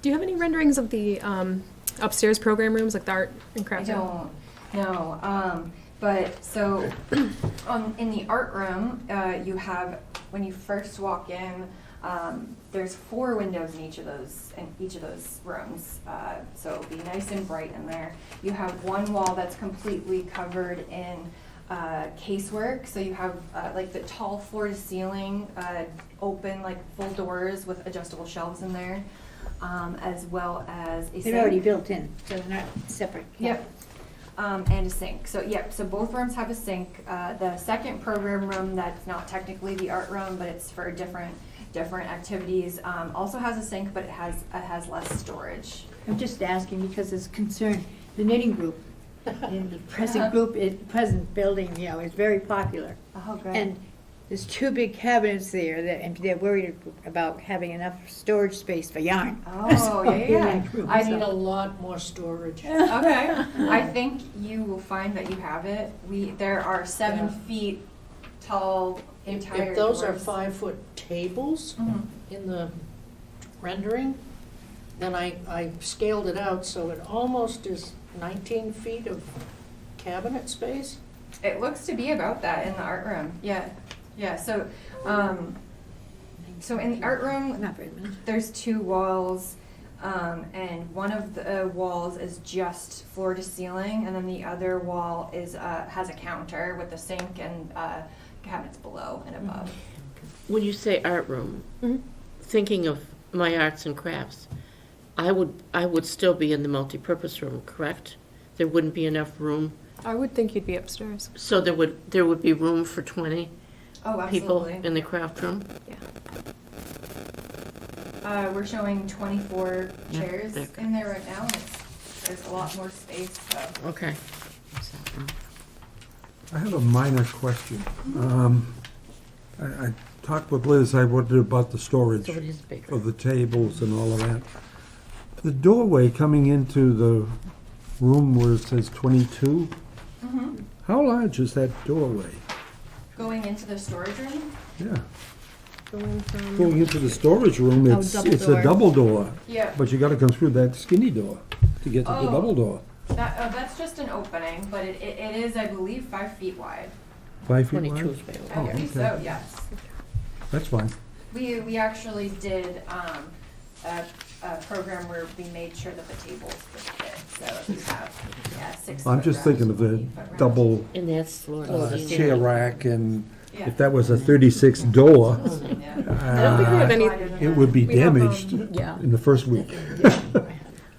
Do you have any renderings of the upstairs program rooms, like the art and I craft room? don't know. But so in the art room, you have, when you first walk in, there's 4 windows in each of those rooms. So it'll be nice and bright in there. You have one wall that's completely covered in casework. So you have like the tall floor to ceiling, open like full doors with adjustable shelves in there, as well as a They're already built in, so they're not separate. Yep. And a sink. So so both rooms have a sink. The second program room, that's not technically the art room, but it's for different activities, also has a sink, but it has less storage. I'm just asking because there's concern, the knitting group in the present building, is very popular. Oh, good. And there's 2 big cabinets there and they're worried about having enough storage space for yarn. Oh, yeah. I need a lot more storage. Okay. I think you will find that you have it. There are 7 feet tall entire If those are doors. 5-foot tables Mhm. in the rendering, then I scaled it out so it almost is 19 feet of cabinet space. It looks to be about that in the art room. Yeah. So, so in the art room, Not very much. there's 2 walls, and one of the walls is just floor to ceiling, and then the other wall is has a counter with a sink and cabinets below and above. When you say art room, Mhm. thinking of my arts and crafts, I would still be in the multipurpose room, correct? There wouldn't be enough room, I would think you'd be upstairs. so there would be room for 20 Oh, people absolutely. in the craft room? We're showing 24 chairs there. in there right now, and there's a lot more space, so. Okay. I have a minor question. I talked with Liz, I wondered about the storage So it is bigger. of the tables and all of that. The doorway coming into the room where it says 22, Mhm. how large is that doorway? Going into the storage room? Yeah, Going going into the storage room, Oh, it's double a door. double door, Yeah. but you gotta come through that skinny door to get to the Oh. double door. That's just an opening, but it is, I believe, 5 feet wide. 5 feet 22 wide? is way I over. believe okay. so, yes. That's fine. We actually did a program where we made sure that the tables would fit, so we have 6 I'm just foot round, thinking of the 20 foot round. double And that's floor to ceiling. chair rack, and Yeah. if that was a 36 door, Yeah. I don't think we have any, it would be We have, damaged Yeah. in the first week.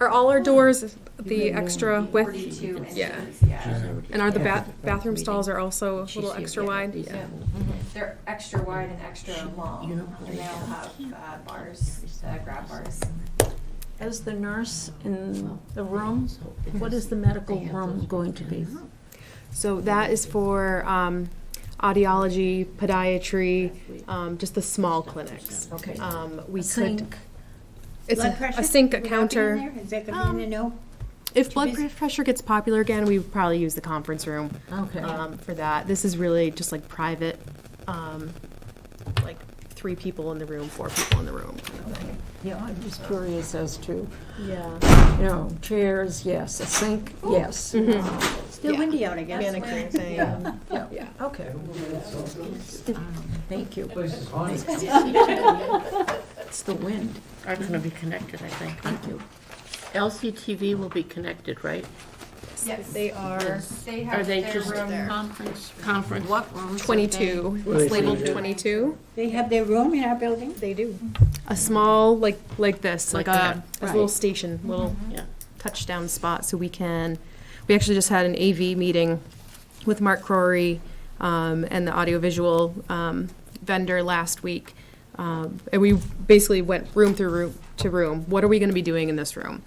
are all our doors the extra width? 42 inches, Yeah. yeah. And are the bathroom stalls are also a little extra wide? Yeah. They're extra wide and extra long, and they'll have bars, grab bars. As the nurse in the room, what is the medical room going to be? So that is for audiology, podiatry, just the small clinics. Okay. We could, Sink. it's Blood pressure? a sink, a Would that be in counter. there? Is that gonna be in there? No? If blood pressure gets popular again, we would probably use the conference room Okay. for that. This is really just like private, like 3 people in the room, 4 people in the room kind of thing. Yeah, I'm just curious as to, Yeah. chairs, yes, a sink, yes. Still windy out, I guess. Manicure thing. Yeah, okay. Thank you. Place is haunted. It's the wind. Are going to be connected, I think. Thank you. LCTV will be connected, right? Yes, They are they Are have they their just room. conference? What rooms? 22. It's labeled 22. They have their room in our building? They do. A small, like this, Like like that, a little station, little Yeah. touchdown spot, so we actually just had an AV meeting with Mark Crory and the audiovisual vendor last week. And we basically went room through room to room. What are we going to be doing in this room?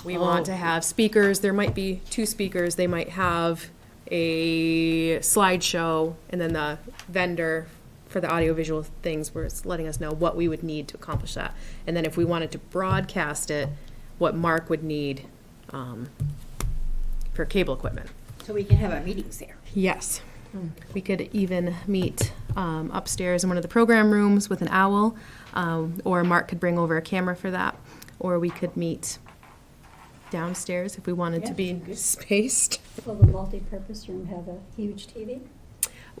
We want to have speakers. There might be 2 speakers. They might have a slideshow, and then the vendor for the audiovisual things was letting us know what we would need to accomplish that. And then if we wanted to broadcast it, what Mark would need for cable equipment. So we can have our meetings there. Yes. We could even meet upstairs in one of the program rooms with an owl, or Mark could bring over a camera for that, or we could meet downstairs if we wanted to be spaced. Will the multi-purpose room have a huge TV?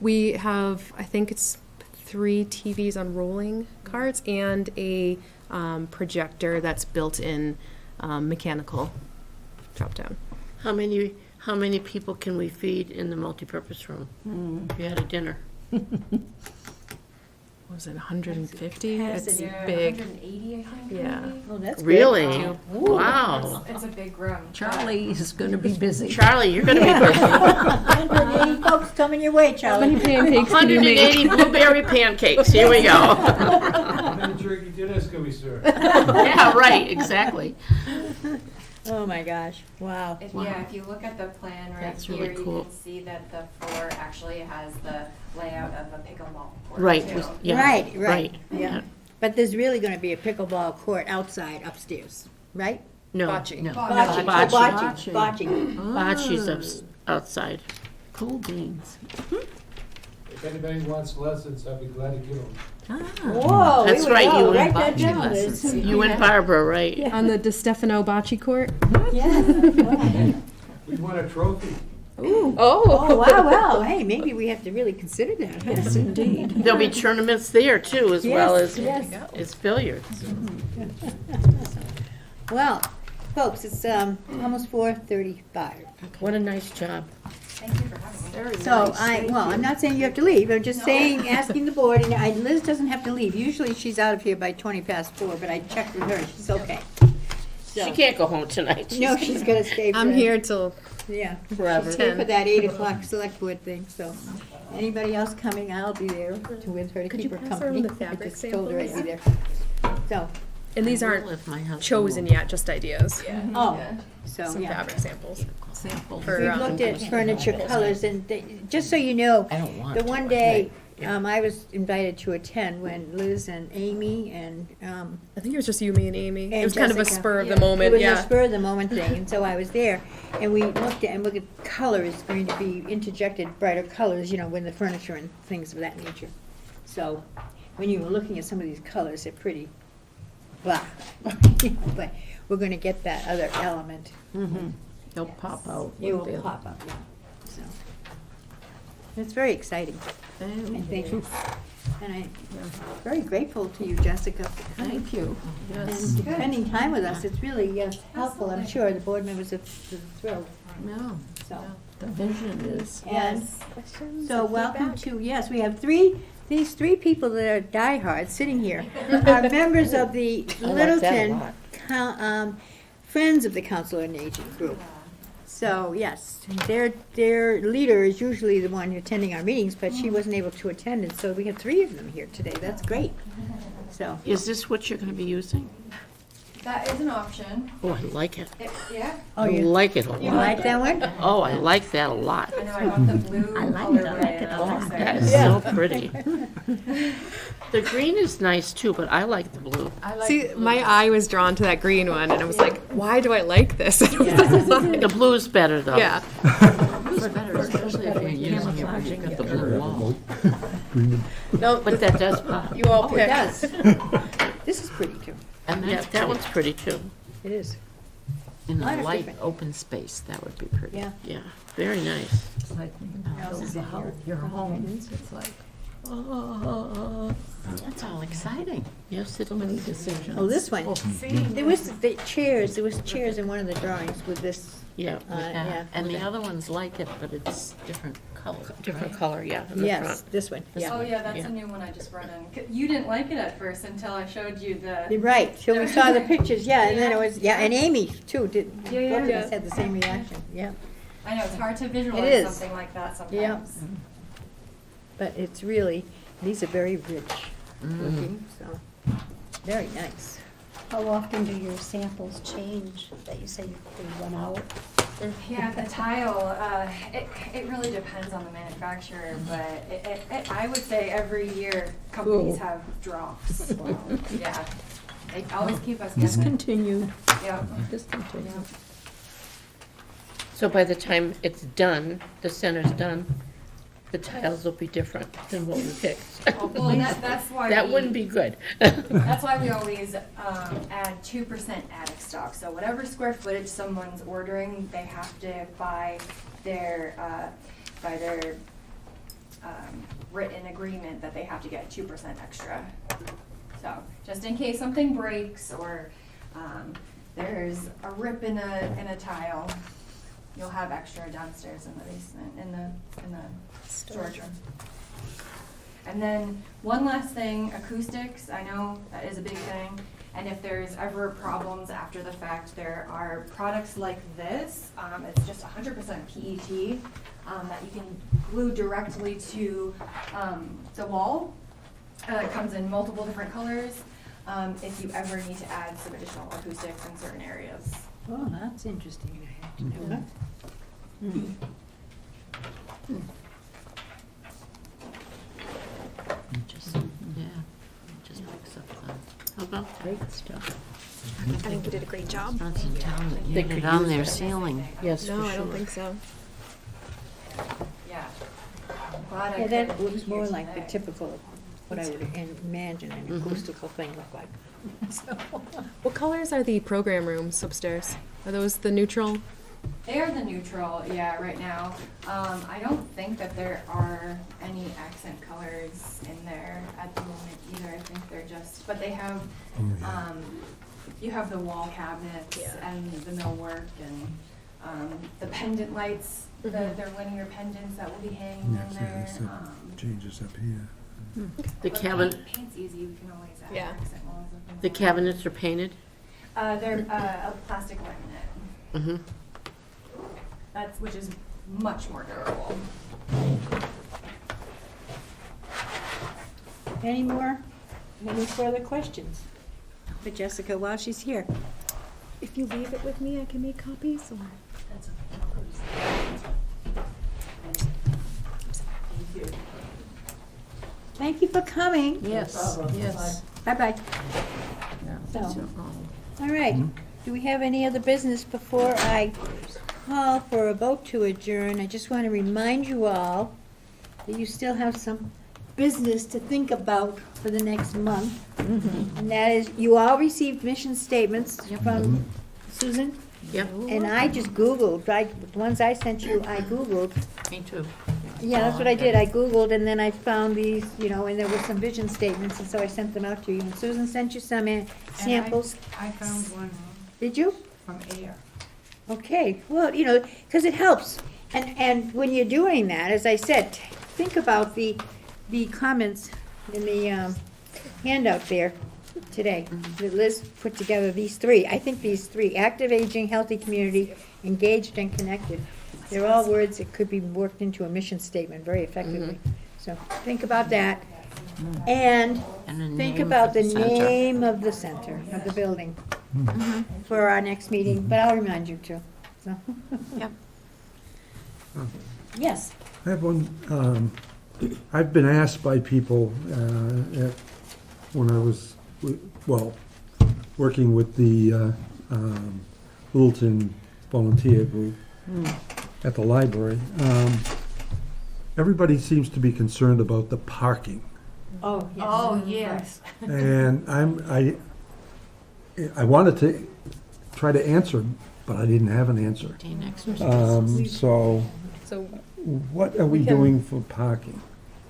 We have, I think it's 3 TVs on rolling carts and a projector that's built in mechanical drop down. How many people can we feed in the multipurpose room? If you had a dinner. Was it 150? It's Yeah, big. 180, I think. Yeah. maybe. Oh, that's Really? good. Wow. It's a big room. Charlie is gonna be busy. Charlie, you're gonna be busy. 180 folks coming your way, Charlie. 180 blueberry pancakes, here we go. How many turkey dinners can we serve? Yeah, right, exactly. Oh, my gosh, wow. Yeah, if you look at the plan right That's here, really you cool. can see that the floor actually has the layout of a pickleball court Right, too. yeah. Right. Yeah. But there's really gonna be a pickleball court outside upstairs, right? No, Bocce. no. Bocce. Bocce. Bocce. Bocce's outside. Cool beans. If anybody wants lessons, I'd be glad to give them. Whoa, That's here we right, go. you and Write that bocce down, lessons. Liz. You and Barbara, right? On the De Stefano Bocce court. Yeah. We want a trophy. Oh, wow, hey, maybe we have to really consider that. huh? Yes, indeed. There'll be tournaments there too, as well Yes, as yes. as billiards. Well, folks, it's almost 4:35. What a nice job. Thank you for having me. So I'm not saying you have to leave. I'm just saying, asking the board, and Liz doesn't have to leave. Usually she's out of here by 4:20, but I checked with her. She's okay. So- She can't go home tonight. No, she's gonna stay. I'm for- here till Yeah. Forever. She's here for that 8 o'clock select board thing, so. Anybody else coming, I'll be there with her to Could keep you her pass around company. the fabric I just told her I'd be there. So, and these aren't chosen yet, just ideas. oh, so, Some yeah. fabric samples. Sample. For, We've looked at furniture colors, and just so you know, I don't want the to, one day, I was invited to attend when Liz and Amy and, I think it was just you, me, and Amy. It And was kind of a Jessica. spur of the it moment, was a yeah. spur of the moment thing, and so I was there, and we looked at, and look at color is going to be interjected brighter colors, when the furniture and things of that nature. So, when you were looking at some of these colors, they're pretty blah, but we're gonna get that other element. They'll pop out. It will They'll- pop up, yeah, so. It's very exciting, I think, and I'm very grateful to you, Jessica, for coming Thank you. and Yes. spending time with us. It's really helpful, I'm sure, the board members are thrilled, No, so. the vision is. And so welcome to, yes, we have these three people that are diehards sitting here are members of the I like that a Littleton lot. Friends of the Council on Aging group. So, yes, their leader is usually the one attending our meetings, but she wasn't able to attend, and so we have 3 of them here today. That's great. So, Is this what you're gonna be using? That is an option. Oh, I like it. Yeah. oh, I you like it a you lot. like that one? Oh, I like that a lot. I know, I got the blue I like colorway. it and a I'm lot. excited. That is Yeah. so pretty. The green is nice too, but I like the blue. See, my eye was drawn to that green one, and I was like, why do I like this? The blue's better though. Yeah. It's better, especially if you're using it when you've got the blue wall. No, But that does pop. you all Oh, it pick. does. This is pretty too. And Yeah, that's that one's pretty too. It is. in lot a of light, different- open space, that would be pretty. Yeah. Yeah, very nice. It's like, build the house, your home, it's like, oh, that's all exciting. Yes, it So many is. decisions. Oh, this one. There was the chairs in one of the drawings with this, Yeah, yeah. And the other ones like it, but it's different color. different right? color, yeah, in the Yes, front. this one, yeah. Oh, yeah, that's Yeah. a new one I just brought in. You didn't like it at first until I showed you the. You're right, so we saw the pictures, yeah, and then it was, yeah, and Amy too, did, both Yeah, of yeah. us had the same reaction, yeah. I know, it's hard to is. visualize something like that Yeah. sometimes. But it's really, these are very rich looking, so, very nice. How often do your samples change that you say they run out? Yeah, the tile, it really depends on the manufacturer, but I would say every year companies have drops. Yeah. They always keep us guessing. Discontinued. Yeah. Discontinued. So by the time it's done, the center's done, the tiles will be different than what we picked. Well, that's why That we- wouldn't be good. That's why we always add 2% attic stock. So whatever square footage someone's ordering, they have to buy their written agreement that they have to get 2% extra. So just in case something breaks or there's a rip in a tile, you'll have extra downstairs in the basement in the storage room. And then one last thing, acoustics. I know that is a big thing. And if there's ever problems after the fact, there are products like this. It's just 100% PET that you can glue directly to the wall. It comes in multiple different colors if you ever need to add some additional acoustics in certain areas. Oh, that's interesting. I have to know that. Just, yeah, just mix up How about Great stuff. I think you did a great job. Not in town that They get could it on use their it. ceiling. Yes, for No, I sure. don't think so. Yeah. Glad I Yeah, could that be looks more here like the today. typical, what I would imagine an acoustical thing look like. So, What colors are the program rooms upstairs? Are those the neutral? They are the neutral, yeah, right now. I don't think that there are any accent colors in there at the moment either. I think they're just, but they have, you have the wall cabinets and the millwork and the pendant lights, their linear pendants that will be hanging in there. Changes up here. The But paint's easy, you can always add Yeah. accent walls and things The like cabinets are painted? that. They're a plastic laminate. Mm-hmm. Which is much more durable. any further questions for Jessica while she's here? If you leave it with me, I can make copies, or? Thank you for coming. Yes, yes. Bye-bye. So, all right. Do we have any other business before I call for a vote to adjourn? I just want to remind you all that you still have some business to think about for the next month. And that is, you all received mission statements from Susan? Yep. And I just Googled, the ones I sent you, I Googled. Me too. Yeah, that's what I did. I Googled and then I found these, and there were some vision statements, and so I sent them out to you. And Susan sent you some samples. I found one Did you? from Air. Okay, well, because it helps. And when you're doing that, as I said, think about the comments in the handout there today. That Liz put together these three. I think these three, active aging, healthy community, engaged and connected. They're all words that could be worked into a mission statement very effectively. So think about that. And And the think name about of the the center. name of the center, of the building, for our next meeting, but I'll remind you too. So. Yep. Yes. I have one, I've been asked by people, when I was, working with the Littleton volunteer group at the library. Everybody seems to be concerned about the parking. Oh, yes. Oh, yes. And I wanted to try to answer, but I didn't have an answer. So So, what are we We can- doing for parking?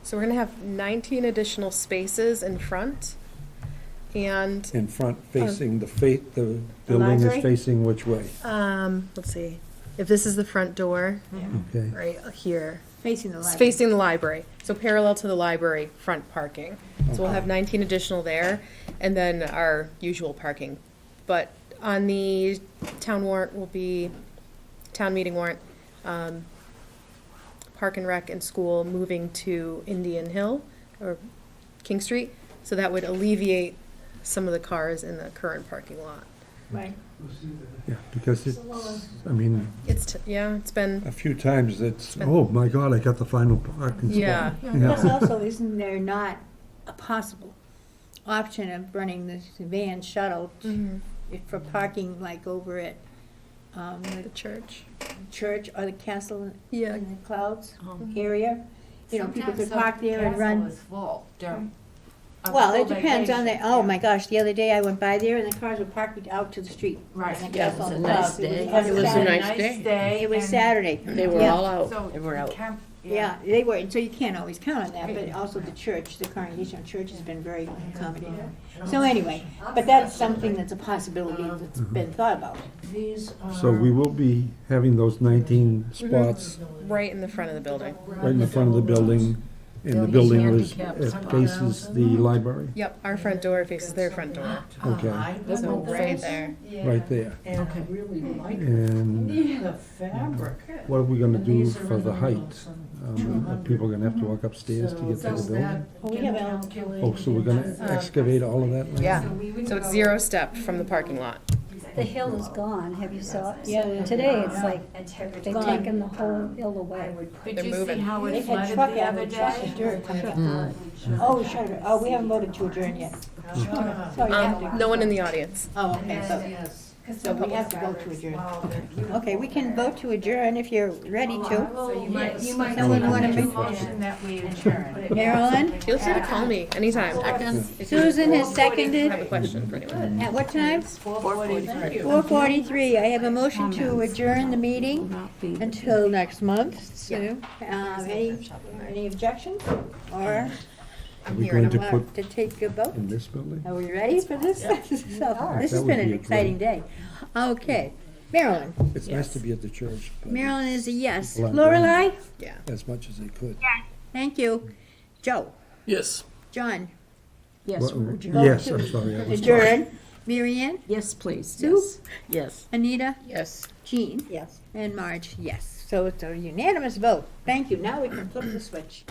so we're gonna have 19 additional spaces in front, and, In front facing the building is library? facing which way? let's see, if this is the front door, Okay. right here, Facing the it's library. facing the library, so parallel to the library, front parking. So we'll have 19 additional there, and then our usual parking. But on the town warrant will be, town meeting warrant, Park and Rec and school moving to Indian Hill, or King Street, so that would alleviate some of the cars in the current parking lot. Right. Yeah, because it's, I mean, It's been, a few times it's, oh my God, I got the final parking spot. Yeah. Plus also, isn't there not a possible option of running this van shuttle for parking like over at The church. church or the castle Yeah. in the clouds area. You know, people could Sometimes park there and the run. castle is full during a Well, full it depends on the, vacation, oh yeah. my gosh, the other day I went by there and the cars were parked out to the street. Right. in the Yeah, it castle was a in the nice clouds. day. It was It was a Saturday. nice day. It was Saturday. They were Yeah. all out. So They were out. camp- Yeah, they were, and so you can't always count on that, but also the church, the Congregational Church has been very accommodating. So anyway, but that's something that's a possibility that's been thought about. These are. So we will be having those 19 spots Right in the front of the building. right in the front of the building, and the They'll be building was, handicapped it faces the library. Yep, our front door faces their front door. Okay, So right there. right there. And I really like And the fabric. what are we gonna And do these are for in the height? lumps and Are people gonna have to walk upstairs to get to the So building? that Well, we can have a- calculate Oh, so we're gonna excavate all of that land? Yeah. So it's 0 step from the parking lot. The hill is gone, have you saw? Yeah. Today, it's like, they've gone. taken the whole hill away. Did They're you see moving. how They it had flooded truck the after other truck of day? dirt coming up. Oh, shut it, oh, we haven't voted to adjourn yet. So you have to, No one in the audience. oh, okay, Yes. so we have to vote to adjourn. Okay, we can vote to adjourn if you're ready to. So you might Someone wanna make a make- motion that we adjourn. Marilyn? Feel free to call me anytime. Susan has I have a seconded. question for anyone. At what time? 4:43. I have a motion to adjourn the meeting until next month. So, any objections? Or Are we going to put to take a vote? in this building? Are we ready for this? So, this has That would been an be exciting day. Okay, Marilyn. It's nice to be at the church, but Marilyn is a yes. Well, I'm Lorelei? Yeah. as much as they could. Thank you. Joe? Yes. John? Yes, Well, we're adjourned. Yes, I'm sorry. I was- Adjourn. Mary Ann? Yes, please, Sue? yes. Yes. Anita? Yes. Jean? Yes. And Marge, yes. So it's a unanimous vote. Thank you. Now we can flip the switch.